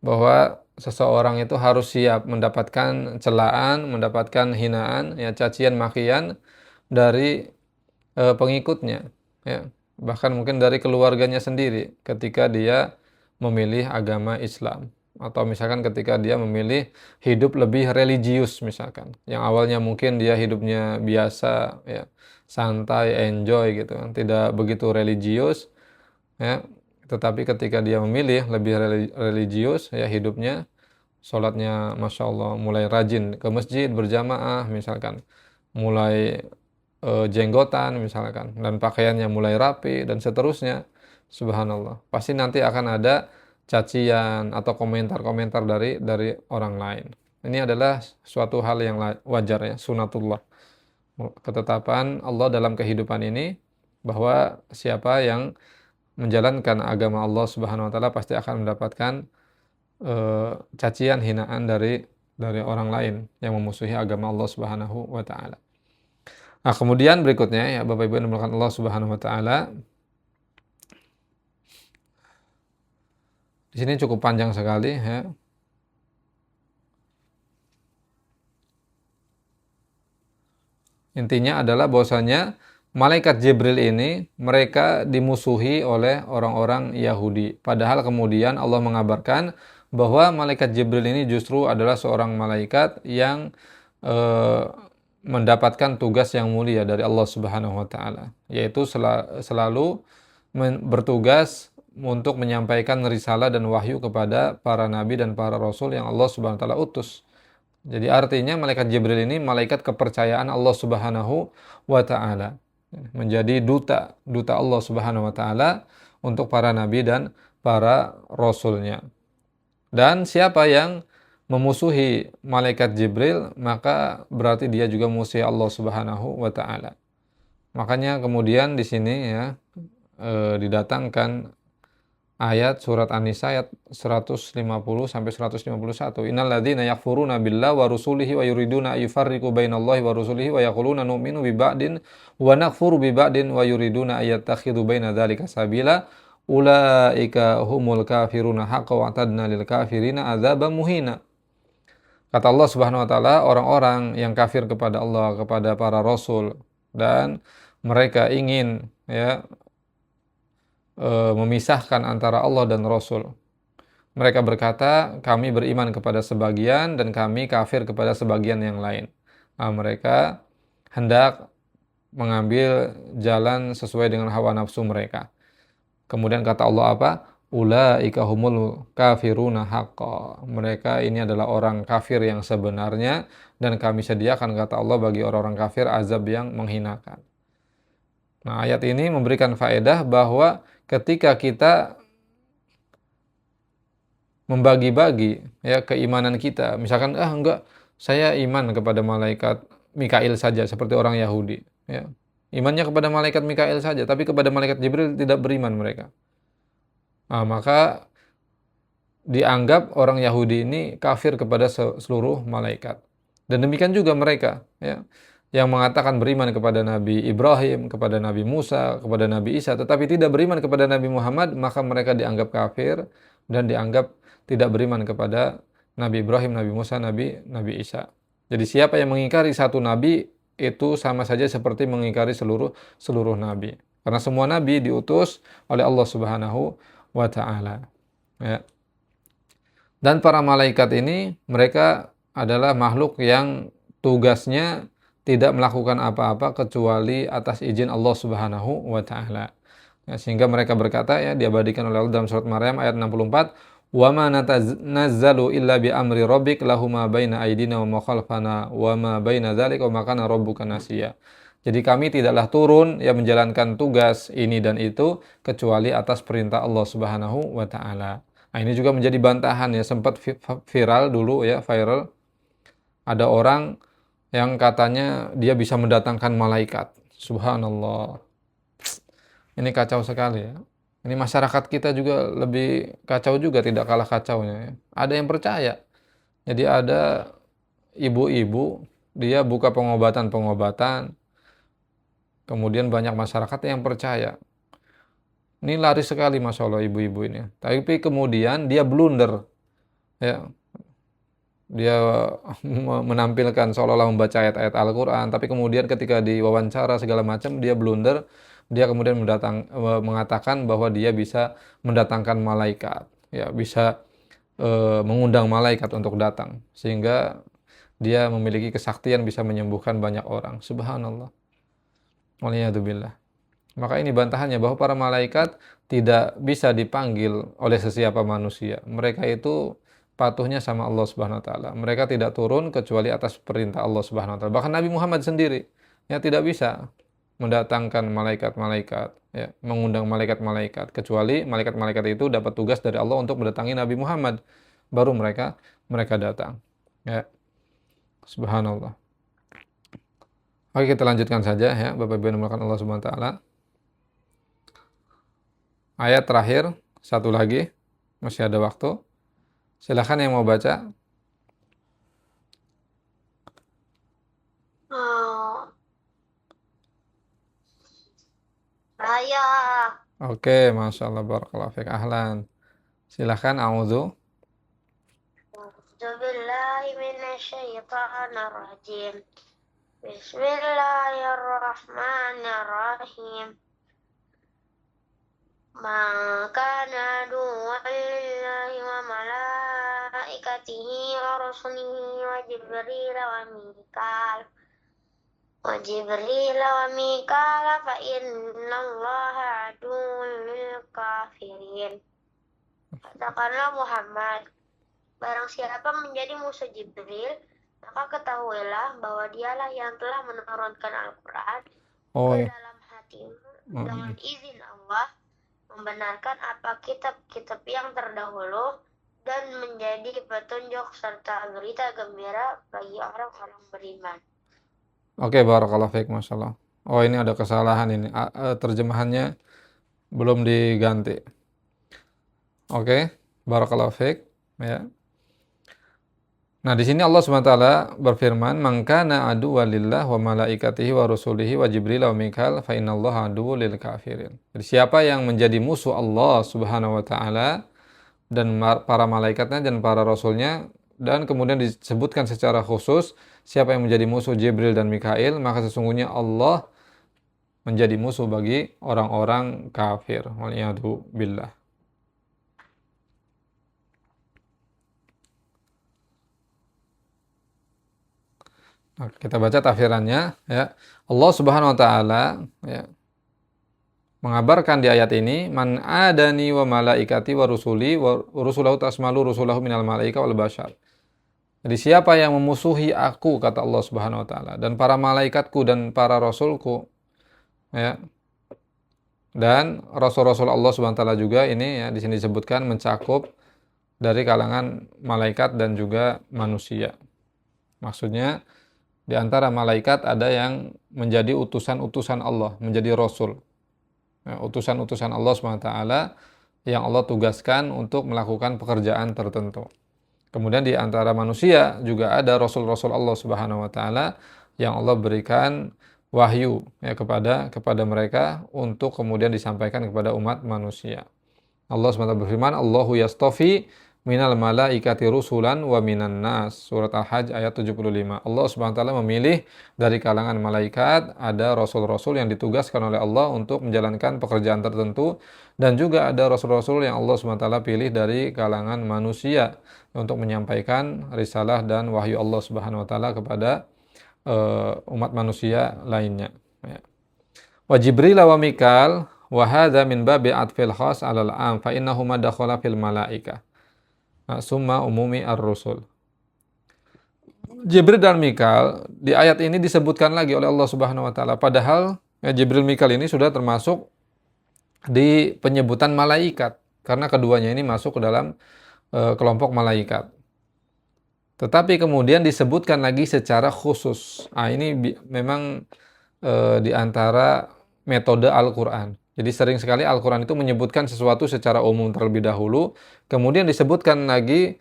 bahwa seseorang itu harus siap mendapatkan celaan, mendapatkan hinaan, ya cacian makian dari pengikutnya, ya. Bahkan mungkin dari keluarganya sendiri ketika dia memilih agama Islam. Atau misalkan ketika dia memilih hidup lebih religius misalkan. Yang awalnya mungkin dia hidupnya biasa, ya, santai, enjoy gitu kan, tidak begitu religius, ya. Tetapi ketika dia memilih lebih religius, ya, hidupnya, sholatnya Masya Allah, mulai rajin ke masjid berjamaah misalkan, mulai jenggotan misalkan, dan pakaiannya mulai rapi dan seterusnya. Subhanallah, pasti nanti akan ada cacian atau komentar-komentar dari orang lain. Ini adalah suatu hal yang wajar, ya, sunatullah, ketetapan Allah dalam kehidupan ini, bahwa siapa yang menjalankan agama Allah Subhanahu wa taala pasti akan mendapatkan cacian, hinaan dari orang lain yang memusuhi agama Allah Subhanahu wa taala. Nah, kemudian berikutnya, ya Bapak Ibu yang dimuliakan Allah Subhanahu wa taala, di sini cukup panjang sekali, ya. Intinya adalah bahwasanya malaikat Jibril ini mereka dimusuhi oleh orang-orang Yahudi. Padahal kemudian Allah mengabarkan bahwa malaikat Jibril ini justru adalah seorang malaikat yang eh, mendapatkan tugas yang mulia dari Allah Subhanahu wa taala, yaitu selalu bertugas untuk menyampaikan risalah dan wahyu kepada para nabi dan para rasul yang Allah Subhanahu wa taala utus. Jadi artinya malaikat Jibril ini malaikat kepercayaan Allah Subhanahu wa taala. Menjadi duta Allah Subhanahu wa taala untuk para nabi dan para rasulnya. Dan siapa yang memusuhi malaikat Jibril, maka berarti dia juga musuh Allah Subhanahu wa taala. Makanya kemudian di sini, ya, didatangkan ayat surat An-Nisa ayat 150 sampai 151. Innal ladzina yakfuruna billahi wa rusulihi wa yuriduna ayyufarriqu bainallahi wa rusulihi wa yaquluna nu'minu bi ba'din wa nakfuru bi ba'din wa yuriduna ayyattakhidhu baina dzalika sabila ulaika humul kafiruna haqqan wa atadna lil kafirina adzaban muhina. Kata Allah Subhanahu wa taala, orang-orang yang kafir kepada Allah, kepada para rasul, dan mereka ingin, ya, memisahkan antara Allah dan Rasul. Mereka berkata, kami beriman kepada sebagian dan kami kafir kepada sebagian yang lain. Nah, mereka hendak mengambil jalan sesuai dengan hawa nafsu mereka. Kemudian kata Allah apa? Ulaika humul kafiruna haqqa. Mereka ini adalah orang kafir yang sebenarnya, dan kami sediakan, kata Allah, bagi orang-orang kafir azab yang menghinakan. Nah, ayat ini memberikan faedah bahwa ketika kita membagi-bagi, ya, keimanan kita, misalkan enggak, saya iman kepada malaikat Mikail saja seperti orang Yahudi, ya. Imannya kepada malaikat Mikail saja, tapi kepada malaikat Jibril tidak beriman mereka. Nah, maka dianggap orang Yahudi ini kafir kepada seluruh malaikat. Dan demikian juga mereka, ya, yang mengatakan beriman kepada Nabi Ibrahim, kepada Nabi Musa, kepada Nabi Isa, tetapi tidak beriman kepada Nabi Muhammad, maka mereka dianggap kafir dan dianggap tidak beriman kepada Nabi Ibrahim, Nabi Musa, Nabi Isa. Jadi siapa yang mengingkari satu nabi itu sama saja seperti mengingkari seluruh nabi. Karena semua nabi diutus oleh Allah Subhanahu wa taala. Ya. Dan para malaikat ini mereka adalah makhluk yang tugasnya tidak melakukan apa-apa kecuali atas izin Allah Subhanahu wa taala. Ya, sehingga mereka berkata, ya, diabadikan oleh Allah dalam surat Maryam ayat 64, "Wa ma natanazzalu illa bi amri rabbik lahu ma baina aydina wa ma khalfana wa ma baina dzalika wa ma kana rabbuka nasiya." Jadi kami tidaklah turun, ya, menjalankan tugas ini dan itu kecuali atas perintah Allah Subhanahu wa taala. Nah, ini juga menjadi bantahan, ya, sempat viral dulu, ya, viral. Ada orang yang katanya dia bisa mendatangkan malaikat. Subhanallah. Ini kacau sekali, ya. Ini masyarakat kita juga lebih kacau juga, tidak kalah kacaunya, ya. Ada yang percaya. Jadi ada ibu-ibu, dia buka pengobatan-pengobatan. Kemudian banyak masyarakat yang percaya. Ini laris sekali, Masya Allah, ibu-ibu ini. Tapi kemudian dia blunder, ya. dia menampilkan seolah-olah membaca ayat-ayat Al-Quran, tapi kemudian ketika diwawancara segala macam dia blunder, dia kemudian mengatakan bahwa dia bisa mendatangkan malaikat, ya bisa mengundang malaikat untuk datang, sehingga dia memiliki kesaktian bisa menyembuhkan banyak orang. Subhanallah. Waliyadzubillah. Maka ini bantahannya bahwa para malaikat tidak bisa dipanggil oleh sesiapa manusia. Mereka itu patuhnya sama Allah Subhanahu wa taala. Mereka tidak turun kecuali atas perintah Allah Subhanahu wa taala. Bahkan Nabi Muhammad sendiri ya tidak bisa mendatangkan malaikat-malaikat, ya, mengundang malaikat-malaikat kecuali malaikat-malaikat itu dapat tugas dari Allah untuk mendatangi Nabi Muhammad. Baru mereka datang. Ya, subhanallah. Oke, kita lanjutkan saja ya, Bapak Ibu yang dimuliakan Allah Subhanahu wa taala. Ayat terakhir, satu lagi, masih ada waktu. Silahkan yang mau baca. Saya. Oke, Masya Allah, barakallahu fiik. Ahlan. Silahkan, a'udzu. A'udzubillahi minasyaitonirrajim. Bismillahirrahmanirrahim. Man kana aduwwan lillahi wa malaikatihi wa rusulihi wa Jibril wa Mikal fa innallaha aduwwun lil kafirin. Katakanlah Muhammad, barang siapa menjadi musuh Jibril, maka ketahuilah bahwa dialah yang telah menurunkan Al-Quran ke dalam hatimu dengan izin Allah, membenarkan apa kitab-kitab yang terdahulu dan menjadi petunjuk serta berita gembira bagi orang-orang beriman. Oke, barakallahu fiik, Masya Allah. Oh, ini ada kesalahan ini. Terjemahannya belum diganti. Oke, barakallahu fiik, ya. Nah, di sini Allah SWT berfirman, "Man kana aduwwan lillah wa malaikatihi wa rusulihi wa Jibril wa Mikal fa innallaha aduwwul lil kafirin." Jadi siapa yang menjadi musuh Allah Subhanahu wa taala dan para malaikatnya dan para rasulnya, dan kemudian disebutkan secara khusus siapa yang menjadi musuh Jibril dan Mikail, maka sesungguhnya Allah menjadi musuh bagi orang-orang kafir. Waliyadu billah. Nah, kita baca tafsirannya, ya. Allah Subhanahu wa taala, ya, mengabarkan di ayat ini, "Man adani wa malaikati wa rusuli wa rusulahu tasmalu rusulahu minal malaika wal bashar." Jadi siapa yang memusuhi aku, kata Allah Subhanahu wa taala, dan para malaikatku dan para rasulku, ya. Dan rasul-rasul Allah Subhanahu wa taala juga ini, ya, di sini disebutkan mencakup dari kalangan malaikat dan juga manusia. Maksudnya di antara malaikat ada yang menjadi utusan-utusan Allah, menjadi rasul. Ya, utusan-utusan Allah SWT yang Allah tugaskan untuk melakukan pekerjaan tertentu. Kemudian di antara manusia juga ada rasul-rasul Allah Subhanahu wa taala yang Allah berikan wahyu, ya, kepada mereka untuk kemudian disampaikan kepada umat manusia. Allah SWT berfirman, "Allahu yastafi minal malaikati rusulan wa minan nas." Surat Al-Hajj ayat 75. Allah Subhanahu wa taala memilih dari kalangan malaikat, ada rasul-rasul yang ditugaskan oleh Allah untuk menjalankan pekerjaan tertentu, dan juga ada rasul-rasul yang Allah Subhanahu wa taala pilih dari kalangan manusia untuk menyampaikan risalah dan wahyu Allah Subhanahu wa taala kepada umat manusia lainnya, ya. Wa Jibril wa Mikal wa hadza min babi atfil khas 'alal 'am fa innahuma dakhala fil malaikah. Summa umumi ar-rusul. Jibril dan Mikal di ayat ini disebutkan lagi oleh Allah Subhanahu wa taala, padahal ya, Jibril Mikal ini sudah termasuk di penyebutan malaikat karena keduanya ini masuk ke dalam kelompok malaikat. Tetapi kemudian disebutkan lagi secara khusus. Ini memang di antara metode Al-Qur'an. Jadi sering sekali Al-Quran itu menyebutkan sesuatu secara umum terlebih dahulu, kemudian disebutkan lagi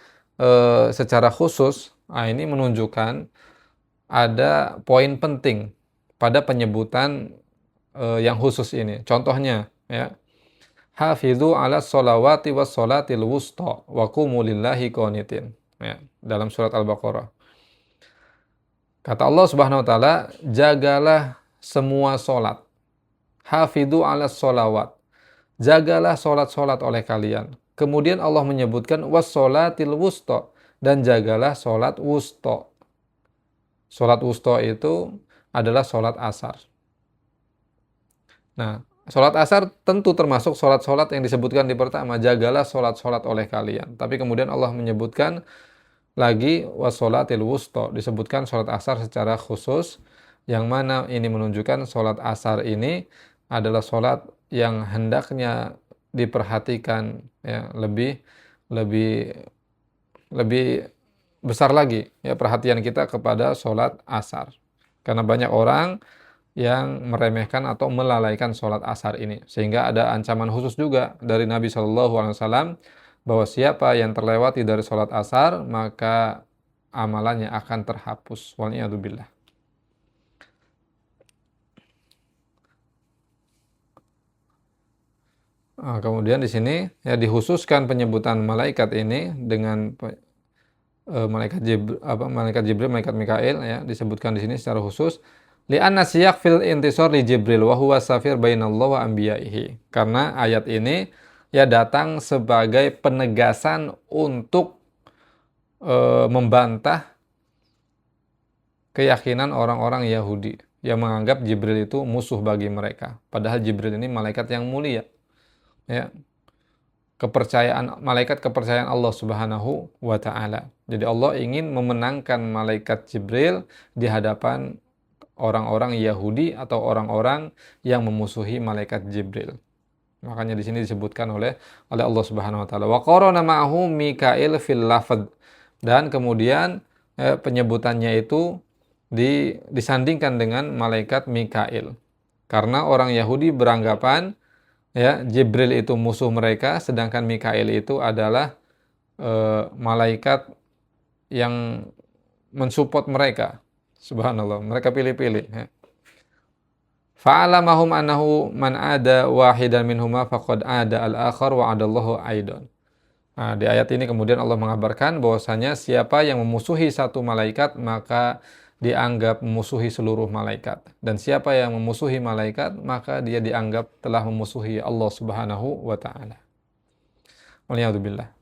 secara khusus. Ini menunjukkan ada poin penting pada penyebutan yang khusus ini. Contohnya, ya, "Hafidhu 'alas sholawati was sholatil wusta wa qumu lillahi qanitin." Ya. dalam surat Al-Baqarah. Kata Allah Subhanahu wa taala, jagalah semua salat. Hafidhu 'alas sholawat. Jagalah salat-salat oleh kalian. Kemudian Allah menyebutkan was-sholatil wusta, dan jagalah salat wusta. Salat wusta itu adalah salat asar. Nah, salat asar tentu termasuk salat-salat yang disebutkan di pertama, jagalah salat-salat oleh kalian. Tapi kemudian Allah menyebutkan lagi was-sholatil wusta, disebutkan salat asar secara khusus, yang mana ini menunjukkan salat asar ini adalah salat yang hendaknya diperhatikan ya, lebih besar lagi ya perhatian kita kepada salat asar. Karena banyak orang yang meremehkan atau melalaikan salat asar ini, sehingga ada ancaman khusus juga dari Nabi SAW bahwa siapa yang terlewati dari salat asar maka amalannya akan terhapus. Waliyadzubillah. Kemudian di sini ya dikhususkan penyebutan malaikat ini dengan malaikat Jibril, malaikat Mikail ya, disebutkan di sini secara khusus. Li'anna siyaq fil intisar li Jibril wa huwa safir bainallah wa anbiya'ihi. Karena ayat ini ya datang sebagai penegasan untuk membantah keyakinan orang-orang Yahudi yang menganggap Jibril itu musuh bagi mereka. Padahal Jibril ini malaikat yang mulia. Ya, kepercayaan Allah Subhanahu wa taala. Jadi Allah ingin memenangkan malaikat Jibril di hadapan orang-orang Yahudi atau orang-orang yang memusuhi malaikat Jibril. Makanya di sini disebutkan oleh Allah Subhanahu wa taala. Wa qarana ma'ahu Mikail fil lafadz. Dan kemudian penyebutannya itu disandingkan dengan malaikat Mikail. Karena orang Yahudi beranggapan ya Jibril itu musuh mereka, sedangkan Mikail itu adalah malaikat yang mensupport mereka. Subhanallah, mereka pilih-pilih ya. Fa'alamahum annahu man ada wahidan minhuma faqad ada al-akhar wa adallahu aidan. Nah, di ayat ini kemudian Allah mengabarkan bahwasanya siapa yang memusuhi satu malaikat maka dianggap memusuhi seluruh malaikat, dan siapa yang memusuhi malaikat maka dia dianggap telah memusuhi Allah Subhanahu wa taala. Waliyadzubillah.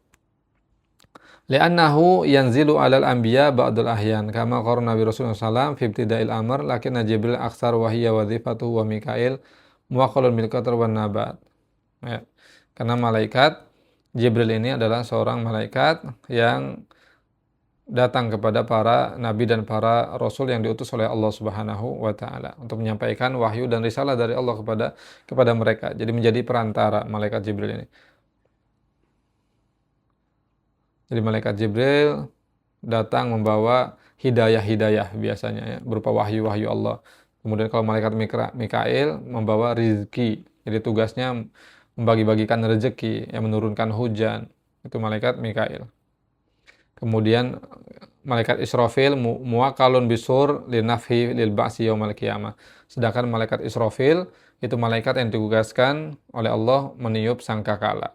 Li'annahu yanzilu 'alal anbiya ba'dal ahyan kama qarna Nabi Rasulullah SAW fi ibtida'il amr lakinna Jibril aksar wa hiya wadhifatuhu wa Mikail muwaqqalun bil qatar wan nabat. Ya. Karena malaikat Jibril ini adalah seorang malaikat yang datang kepada para nabi dan para rasul yang diutus oleh Allah Subhanahu wa taala untuk menyampaikan wahyu dan risalah dari Allah kepada mereka. Jadi menjadi perantara malaikat Jibril ini. Jadi malaikat Jibril datang membawa hidayah-hidayah biasanya ya, berupa wahyu-wahyu Allah. Kemudian kalau malaikat Mikail membawa rizki. Jadi tugasnya membagi-bagikan rezeki, yang menurunkan hujan. Itu malaikat Mikail. Kemudian malaikat Israfil muwakkalun bisur linafhi lil ba'si yaumal qiyamah. Sedangkan malaikat Israfil itu malaikat yang ditugaskan oleh Allah meniup sangkakala.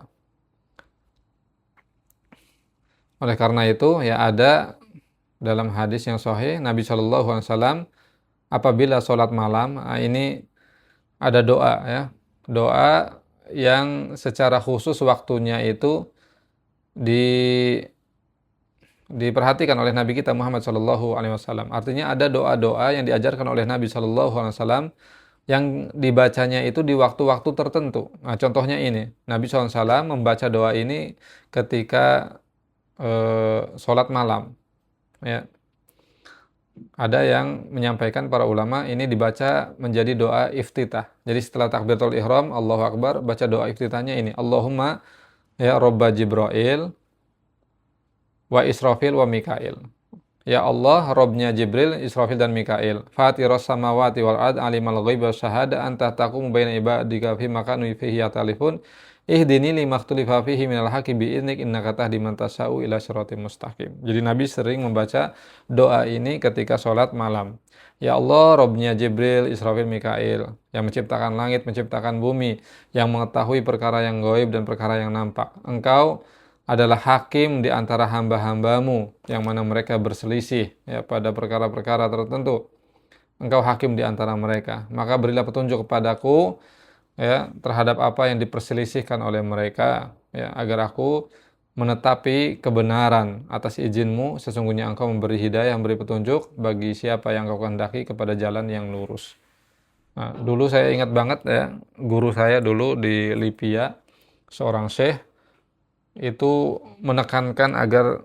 Oleh karena itu ya ada dalam hadis yang sahih Nabi SAW apabila sholat malam ini ada doa ya. Doa yang secara khusus waktunya itu diperhatikan oleh Nabi kita Muhammad SAW. Artinya ada doa-doa yang diajarkan oleh Nabi SAW yang dibacanya itu di waktu-waktu tertentu. Nah, contohnya ini, Nabi SAW membaca doa ini ketika sholat malam. Ya. Ada yang menyampaikan para ulama ini dibaca menjadi doa iftitah. Jadi setelah takbiratul ihram, Allahu Akbar, baca doa iftitahnya ini. Allahumma ya Robba Jibril wa Israfil wa Mikail. Ya Allah, Robnya Jibril, Israfil dan Mikail. Fatiras samawati wal ard alimal ghaiba syahada anta taqumu baina ibadika fi makanu fihi yatalifun. Ihdini limaktulifa fihi minal haqqi bi'idnik innaka tahdi man tasya'u ila siratim mustaqim. Jadi Nabi sering membaca doa ini ketika sholat malam. Ya Allah, Robnya Jibril, Israfil, Mikail, yang menciptakan langit, menciptakan bumi, yang mengetahui perkara yang gaib dan perkara yang nampak. Engkau adalah hakim di antara hamba-hambamu yang mana mereka berselisih ya pada perkara-perkara tertentu. Engkau hakim di antara mereka, maka berilah petunjuk kepadaku ya terhadap apa yang diperselisihkan oleh mereka ya agar aku menetapi kebenaran atas izinmu. Sesungguhnya engkau memberi hidayah, memberi petunjuk bagi siapa yang kau kehendaki kepada jalan yang lurus. Nah, dulu saya ingat banget ya, guru saya dulu di Libya, seorang syekh itu menekankan agar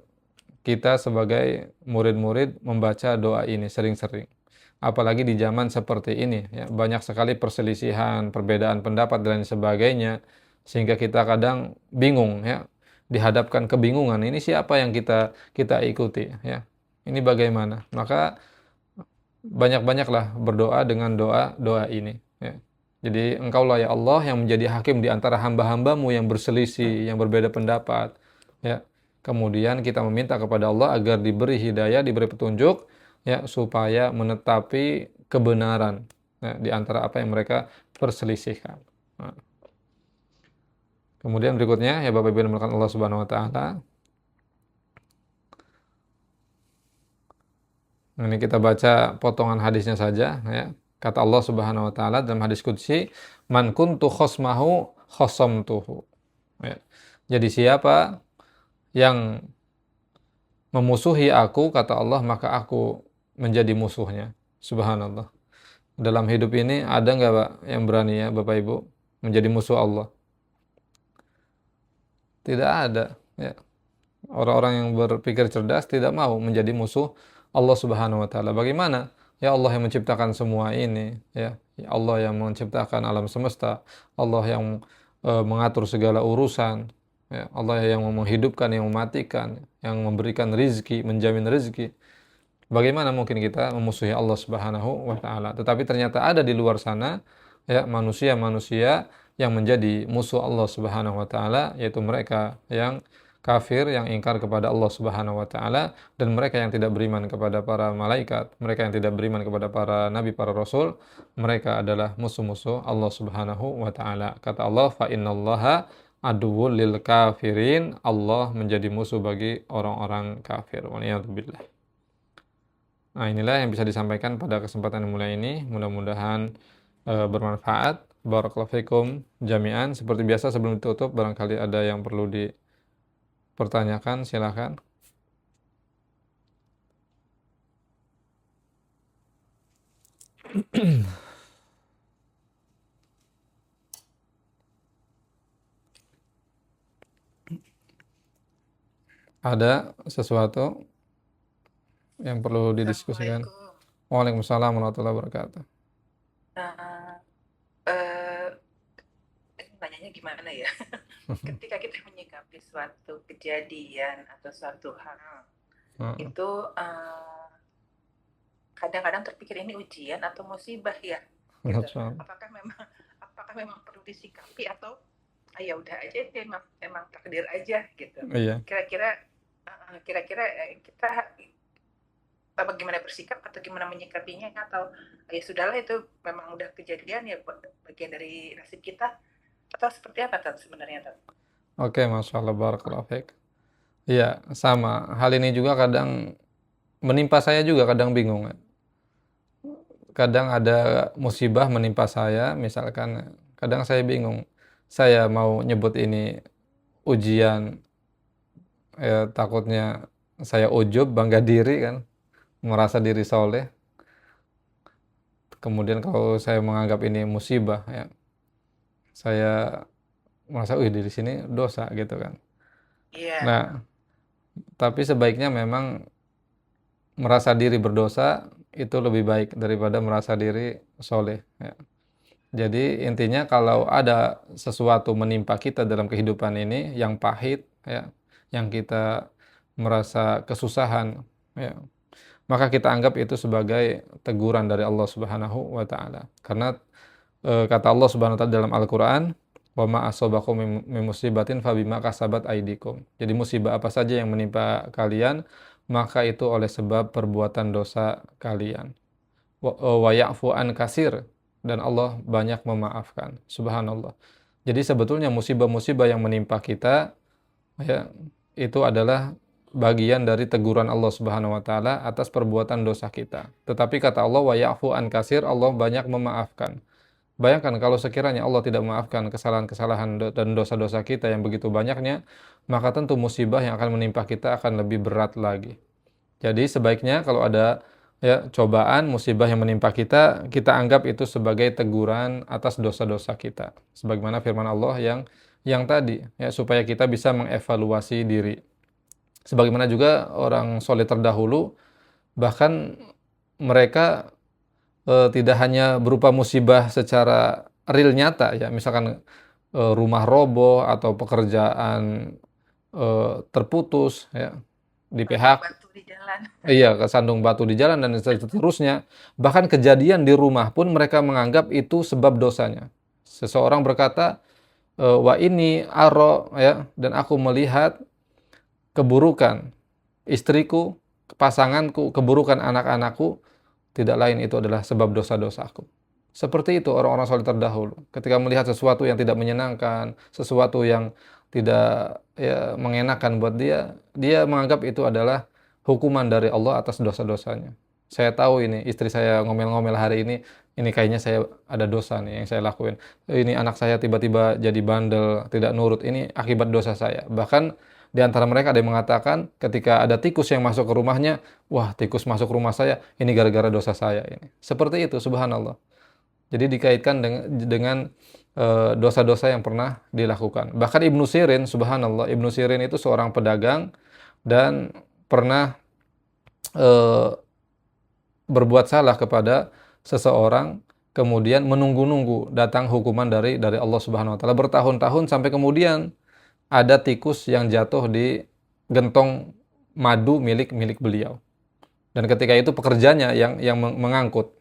kita sebagai murid-murid membaca doa ini sering-sering. Apalagi di zaman seperti ini, ya, banyak sekali perselisihan, perbedaan pendapat dan sebagainya, sehingga kita kadang bingung, ya, dihadapkan kebingungan. Ini siapa yang kita ikuti, ya? Ini bagaimana? Maka banyak-banyaklah berdoa dengan doa-doa ini, ya. Jadi engkaulah ya Allah yang menjadi hakim di antara hamba-hambamu yang berselisih, yang berbeda pendapat, ya. Kemudian kita meminta kepada Allah agar diberi hidayah, diberi petunjuk, ya, supaya menetapi kebenaran ya, di antara apa yang mereka perselisihkan. Nah, kemudian berikutnya ya Bapak Ibu yang dimuliakan Allah Subhanahu wa taala. Ini kita baca potongan hadisnya saja ya. Kata Allah Subhanahu wa taala dalam hadis qudsi, "Man kuntu khosmahu khosamtuhu." Ya. Jadi siapa yang memusuhi aku, kata Allah, maka aku menjadi musuhnya. Subhanallah. Dalam hidup ini ada nggak Pak yang berani ya Bapak Ibu menjadi musuh Allah? Tidak ada. Ya. Orang-orang yang berpikir cerdas tidak mau menjadi musuh Allah Subhanahu wa taala. Bagaimana? Ya Allah yang menciptakan semua ini, ya. Ya Allah yang menciptakan alam semesta, Allah yang mengatur segala urusan, ya. Allah yang menghidupkan, yang mematikan, yang memberikan rizki, menjamin rizki. Bagaimana mungkin kita memusuhi Allah Subhanahu wa taala? Tetapi ternyata ada di luar sana ya manusia-manusia yang menjadi musuh Allah Subhanahu wa taala, yaitu mereka yang kafir, yang ingkar kepada Allah Subhanahu wa taala, dan mereka yang tidak beriman kepada para malaikat, mereka yang tidak beriman kepada para nabi, para rasul, mereka adalah musuh-musuh Allah Subhanahu wa taala. Kata Allah, "Fa innallaha aduwwul lil kafirin." Allah menjadi musuh bagi orang-orang kafir. Waliyadzubillah. Nah, inilah yang bisa disampaikan pada kesempatan yang mulia ini. Mudah-mudahan bermanfaat. Barakallahu fikum jami'an. Seperti biasa sebelum ditutup, barangkali ada yang perlu dipertanyakan, silakan. Ada sesuatu yang perlu didiskusikan? Assalamualaikum. Waalaikumsalam warahmatullahi wabarakatuh. Nah, ini nanyanya gimana ya? Ketika kita menyikapi suatu kejadian atau suatu hal, itu kadang-kadang terpikir ini ujian atau musibah ya? Gitu. Apakah memang perlu disikapi atau ya udah aja itu emang takdir aja gitu? Iya. Kira-kira kita bagaimana bersikap atau gimana menyikapinya, atau ya sudahlah itu memang udah kejadian ya bagian dari nasib kita, atau seperti apa Tat sebenarnya Tat? Oke, Masya Allah, barakallahu fiik. Iya, sama. Hal ini juga kadang menimpa saya juga, kadang bingung. Kadang ada musibah menimpa saya, misalkan kadang saya bingung. Saya mau nyebut ini ujian, ya takutnya saya ujub, bangga diri kan, merasa diri soleh. Kemudian kalau saya menganggap ini musibah, ya saya merasa, di sini dosa gitu kan. Iya. Nah, tapi sebaiknya memang merasa diri berdosa itu lebih baik daripada merasa diri soleh. Ya. Jadi intinya kalau ada sesuatu menimpa kita dalam kehidupan ini yang pahit, ya, yang kita merasa kesusahan, ya, maka kita anggap itu sebagai teguran dari Allah Subhanahu wa taala. Karena kata Allah Subhanahu wa taala dalam Al-Qur'an, "Wa ma asabakum min musibatin fabima kasabat aydikum." Jadi musibah apa saja yang menimpa kalian, maka itu oleh sebab perbuatan dosa kalian. Wa ya'fu an katsir, dan Allah banyak memaafkan. Subhanallah. Jadi sebetulnya musibah-musibah yang menimpa kita ya, itu adalah bagian dari teguran Allah Subhanahu wa taala atas perbuatan dosa kita. Tetapi kata Allah, wa ya'fu an katsir, Allah banyak memaafkan. Bayangkan kalau sekiranya Allah tidak memaafkan kesalahan-kesalahan dan dosa-dosa kita yang begitu banyaknya, maka tentu musibah yang akan menimpa kita akan lebih berat lagi. Jadi sebaiknya kalau ada ya cobaan, musibah yang menimpa kita, kita anggap itu sebagai teguran atas dosa-dosa kita. Sebagaimana firman Allah yang tadi ya, supaya kita bisa mengevaluasi diri. Sebagaimana juga orang soleh terdahulu, bahkan mereka tidak hanya berupa musibah secara real nyata ya, misalkan rumah roboh atau pekerjaan terputus ya, di PHK. Batu di jalan. Iya, kesandung batu di jalan dan seterusnya. Bahkan kejadian di rumah pun mereka menganggap itu sebab dosanya. Seseorang berkata, "Wa ini aro," ya, dan aku melihat keburukan istriku, pasanganku, keburukan anak-anakku, tidak lain itu adalah sebab dosa-dosaku. Seperti itu orang-orang saleh terdahulu. Ketika melihat sesuatu yang tidak menyenangkan, sesuatu yang tidak ya mengenakan buat dia, dia menganggap itu adalah hukuman dari Allah atas dosa-dosanya. Saya tahu ini istri saya ngomel-ngomel hari ini kayaknya saya ada dosa nih yang saya lakuin. Ini anak saya tiba-tiba jadi bandel, tidak nurut, ini akibat dosa saya. Bahkan di antara mereka ada yang mengatakan ketika ada tikus yang masuk ke rumahnya, wah tikus masuk rumah saya, ini gara-gara dosa saya ini. Seperti itu, subhanallah. Jadi dikaitkan dengan dosa-dosa yang pernah dilakukan. Bahkan Ibnu Sirin, subhanallah, Ibnu Sirin itu seorang pedagang dan pernah eh, berbuat salah kepada seseorang, kemudian menunggu-nunggu datang hukuman dari Allah Subhanahu wa taala bertahun-tahun sampai kemudian ada tikus yang jatuh di gentong madu milik beliau. Dan ketika itu pekerjanya yang mengangkut.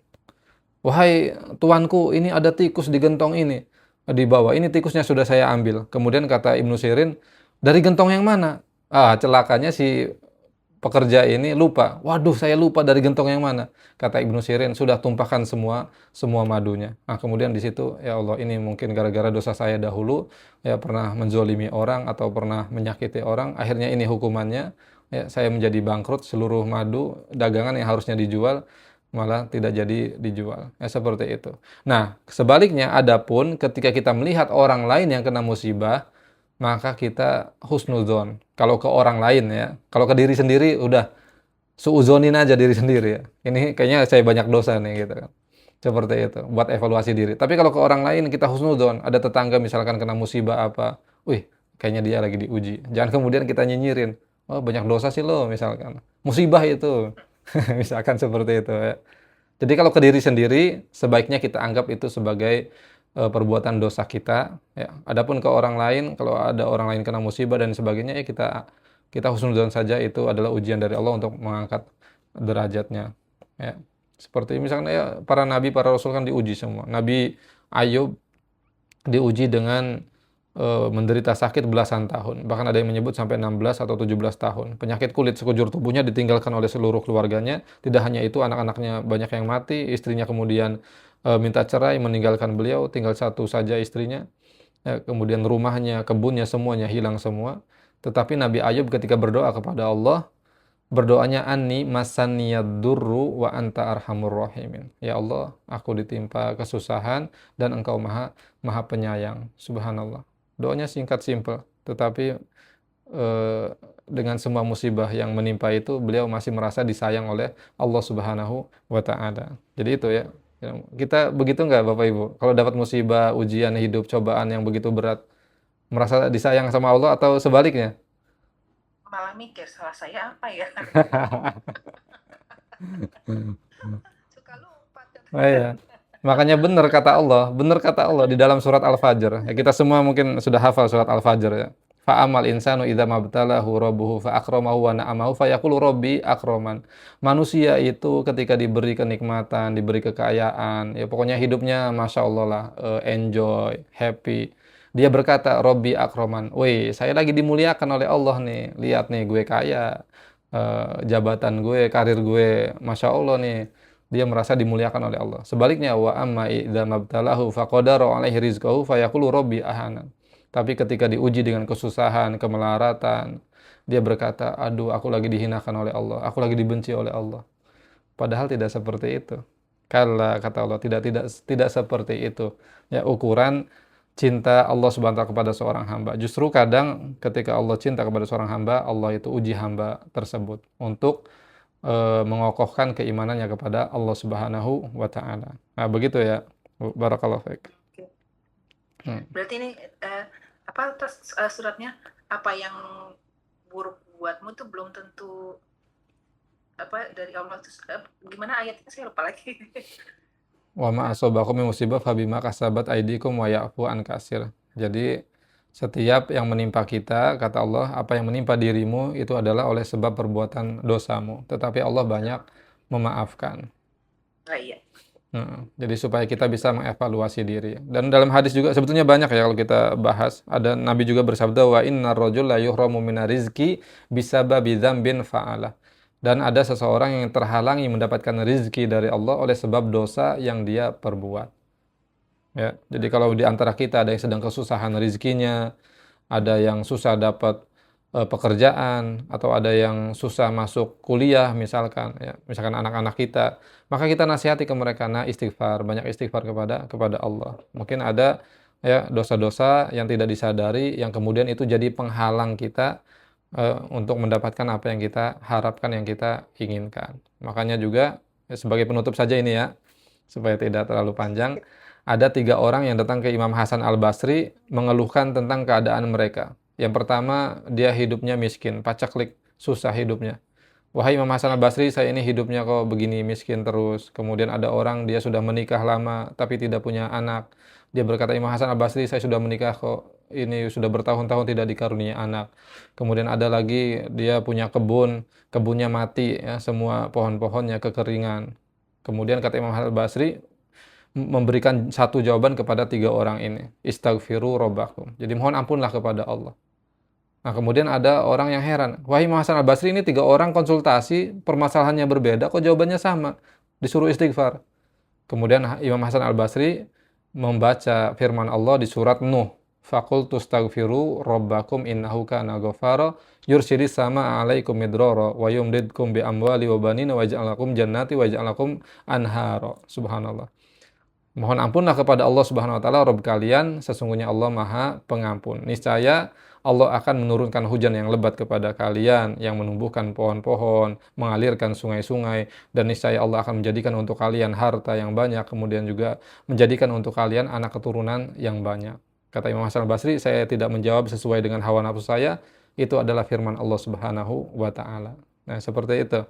Wahai tuanku, ini ada tikus di gentong ini. Di bawah, ini tikusnya sudah saya ambil. Kemudian kata Ibnu Sirin, dari gentong yang mana? Celakanya si pekerja ini lupa. Waduh, saya lupa dari gentong yang mana. Kata Ibnu Sirin, sudah tumpahkan semua madunya. Nah, kemudian di situ, ya Allah, ini mungkin gara-gara dosa saya dahulu, ya pernah menzolimi orang atau pernah menyakiti orang. Akhirnya ini hukumannya. Ya, saya menjadi bangkrut, seluruh madu dagangan yang harusnya dijual malah tidak jadi dijual. Ya, seperti itu. Nah, sebaliknya, adapun ketika kita melihat orang lain yang kena musibah, maka kita husnudzon. Kalau ke orang lain ya, kalau ke diri sendiri udah suuzonin aja diri sendiri ya. Ini kayaknya saya banyak dosa nih gitu kan. Seperti itu, buat evaluasi diri. Tapi kalau ke orang lain kita husnudzon, ada tetangga misalkan kena musibah apa, wih, kayaknya dia lagi diuji. Jangan kemudian kita nyinyirin, oh banyak dosa sih lo misalkan. Musibah itu. Misalkan seperti itu ya. Jadi kalau ke diri sendiri, sebaiknya kita anggap itu sebagai perbuatan dosa kita. Ya. Adapun ke orang lain, kalau ada orang lain kena musibah dan sebagainya, ya kita husnudzon saja itu adalah ujian dari Allah untuk mengangkat derajatnya. Ya. Seperti misalnya ya para nabi, para rasul kan diuji semua. Nabi Ayub diuji dengan menderita sakit belasan tahun. Bahkan ada yang menyebut sampai 16 atau 17 tahun. Penyakit kulit sekujur tubuhnya ditinggalkan oleh seluruh keluarganya. Tidak hanya itu, anak-anaknya banyak yang mati, istrinya kemudian minta cerai, meninggalkan beliau, tinggal satu saja istrinya. Kemudian rumahnya, kebunnya, semuanya hilang semua. Tetapi Nabi Ayub ketika berdoa kepada Allah, berdoanya anni masaniyad durru wa anta arhamur rahimin. Ya Allah, aku ditimpa kesusahan dan Engkau maha penyayang. Subhanallah. Doanya singkat simpel, tetapi dengan semua musibah yang menimpa itu beliau masih merasa disayang oleh Allah Subhanahu wa taala. Jadi itu ya. Kita begitu nggak Bapak Ibu? Kalau dapat musibah, ujian hidup, cobaan yang begitu berat, merasa disayang sama Allah atau sebaliknya? Malah mikir salah saya apa ya? Suka lupa. Oh, iya. Makanya benar kata Allah di dalam surat Al-Fajr. Ya, kita semua mungkin sudah hafal surat Al-Fajr ya. Fa'amal insanu idza mabtalahu rabbuhu fa akramahu wa na'amahu fa yaqulu rabbi akraman. Manusia itu ketika diberi kenikmatan, diberi kekayaan, ya pokoknya hidupnya masya Allah lah, enjoy, happy. Dia berkata, Robbi akraman. Wih, saya lagi dimuliakan oleh Allah nih. Lihat nih, gue kaya, jabatan gue, karir gue, masya Allah nih. Dia merasa dimuliakan oleh Allah. Sebaliknya, wa amma idza mabtalahu faqadara alaihi rizqahu fayaqulu rabbi ahanan. Tapi ketika diuji dengan kesusahan, kemelaratan, dia berkata, aduh aku lagi dihinakan oleh Allah, aku lagi dibenci oleh Allah. Padahal tidak seperti itu. Kala kata Allah, tidak seperti itu. Ya, ukuran cinta Allah Subhanahu wa taala kepada seorang hamba. Justru kadang ketika Allah cinta kepada seorang hamba, Allah itu uji hamba tersebut untuk mengokohkan keimanannya kepada Allah Subhanahu wa taala. Nah, begitu ya. Barakallahu fiik. Oke. Hmm. Berarti ini apa suratnya, apa yang buruk buatmu tuh belum tentu apa dari Allah. Gimana ayatnya, saya lupa lagi. Wa ma asobakum min musibah fabima kasabat aydikum wa ya'fu an katsir. Jadi setiap yang menimpa kita, kata Allah, apa yang menimpa dirimu itu adalah oleh sebab perbuatan dosamu, tetapi Allah banyak memaafkan. Iya. Jadi supaya kita bisa mengevaluasi diri. Dan dalam hadis juga sebetulnya banyak ya kalau kita bahas. Ada Nabi juga bersabda, wa innar rajul la yuhramu minar rizqi bisababi dzambin fa'alah. Dan ada seseorang yang terhalangi mendapatkan rizki dari Allah oleh sebab dosa yang dia perbuat. Ya, jadi kalau di antara kita ada yang sedang kesusahan rizkinya, ada yang susah dapat pekerjaan, atau ada yang susah masuk kuliah misalkan, ya, misalkan anak-anak kita, maka kita nasihati ke mereka, nah istighfar, banyak istighfar kepada Allah. Mungkin ada ya dosa-dosa yang tidak disadari yang kemudian itu jadi penghalang kita untuk mendapatkan apa yang kita harapkan, yang kita inginkan. Makanya juga sebagai penutup saja ini ya, supaya tidak terlalu panjang, ada 3 orang yang datang ke Imam Hasan Al-Basri mengeluhkan tentang keadaan mereka. Yang pertama, dia hidupnya miskin, pacaklik, susah hidupnya. Wahai Imam Hasan Al-Basri, saya ini hidupnya kok begini, miskin terus. Kemudian ada orang, dia sudah menikah lama, tapi tidak punya anak. Dia berkata, Imam Hasan Al-Basri, saya sudah menikah kok, ini sudah bertahun-tahun tidak dikaruniai anak. Kemudian ada lagi, dia punya kebun, kebunnya mati, ya, semua pohon-pohonnya kekeringan. Kemudian kata Imam Hasan Al-Basri, memberikan satu jawaban kepada 3 orang ini. Istaghfiru rabbakum. Jadi mohon ampunlah kepada Allah. Nah, kemudian ada orang yang heran. Wahai Imam Hasan Al-Basri, ini 3 orang konsultasi, permasalahannya berbeda, kok jawabannya sama? Disuruh istighfar. Kemudian Imam Hasan Al-Basri membaca firman Allah di surat Nuh. Faqul tustaghfiru rabbakum innahu kana ghafara yursilis sama alaikum midrara wa yumdidkum bi amwali wa banina wa yaj'al lakum jannati wa yaj'al lakum anhara. Subhanallah. Mohon ampunlah kepada Allah Subhanahu wa taala Rabb kalian, sesungguhnya Allah Maha Pengampun. Niscaya Allah akan menurunkan hujan yang lebat kepada kalian, yang menumbuhkan pohon-pohon, mengalirkan sungai-sungai, dan niscaya Allah akan menjadikan untuk kalian harta yang banyak, kemudian juga menjadikan untuk kalian anak keturunan yang banyak. Kata Imam Hasan Basri, saya tidak menjawab sesuai dengan hawa nafsu saya, itu adalah firman Allah Subhanahu wa taala. Nah, seperti itu.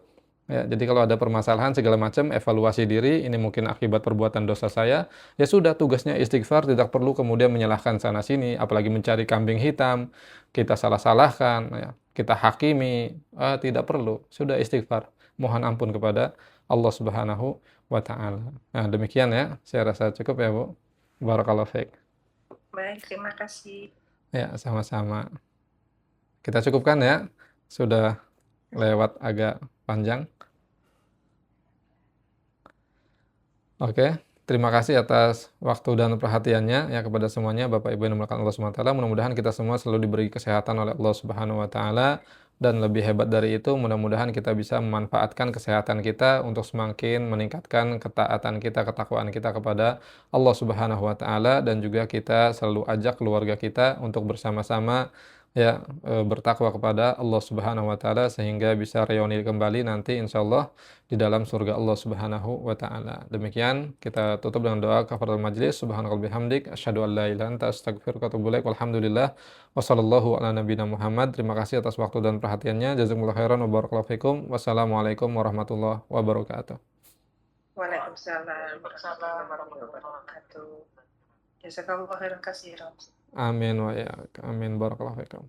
Ya, jadi kalau ada permasalahan segala macam, evaluasi diri, ini mungkin akibat perbuatan dosa saya, ya sudah tugasnya istighfar, tidak perlu kemudian menyalahkan sana sini, apalagi mencari kambing hitam, kita salah-salahkan, ya, kita hakimi, tidak perlu, sudah istighfar, mohon ampun kepada Allah Subhanahu wa taala. Nah, demikian ya, saya rasa cukup ya, Bu. Barakallahu fiik. Baik, terima kasih. Ya, sama-sama. Kita cukupkan ya, sudah lewat agak panjang. Oke, terima kasih atas waktu dan perhatiannya ya kepada semuanya Bapak Ibu yang dimuliakan Allah Subhanahu wa taala. Mudah-mudahan kita semua selalu diberi kesehatan oleh Allah Subhanahu wa taala, dan lebih hebat dari itu mudah-mudahan kita bisa memanfaatkan kesehatan kita untuk semakin meningkatkan ketaatan kita, ketakwaan kita kepada Allah Subhanahu wa taala, dan juga kita selalu ajak keluarga kita untuk bersama-sama ya bertakwa kepada Allah Subhanahu wa taala sehingga bisa reuni kembali nanti insyaallah di dalam surga Allah Subhanahu wa taala. Demikian kita tutup dengan doa kafaratul majlis. Subhanakallahumma bihamdik asyhadu an la ilaha illa anta astaghfiruka wa atubu ilaik. Walhamdulillah wassallallahu ala nabiyina Muhammad. Terima kasih atas waktu dan perhatiannya. Jazakumullahu khairan wa barakallahu fikum. Wassalamualaikum warahmatullahi wabarakatuh. Waalaikumsalam warahmatullahi wabarakatuh. Jazakallahu khairan katsiran. Amin wa ya. Amin barakallahu fikum.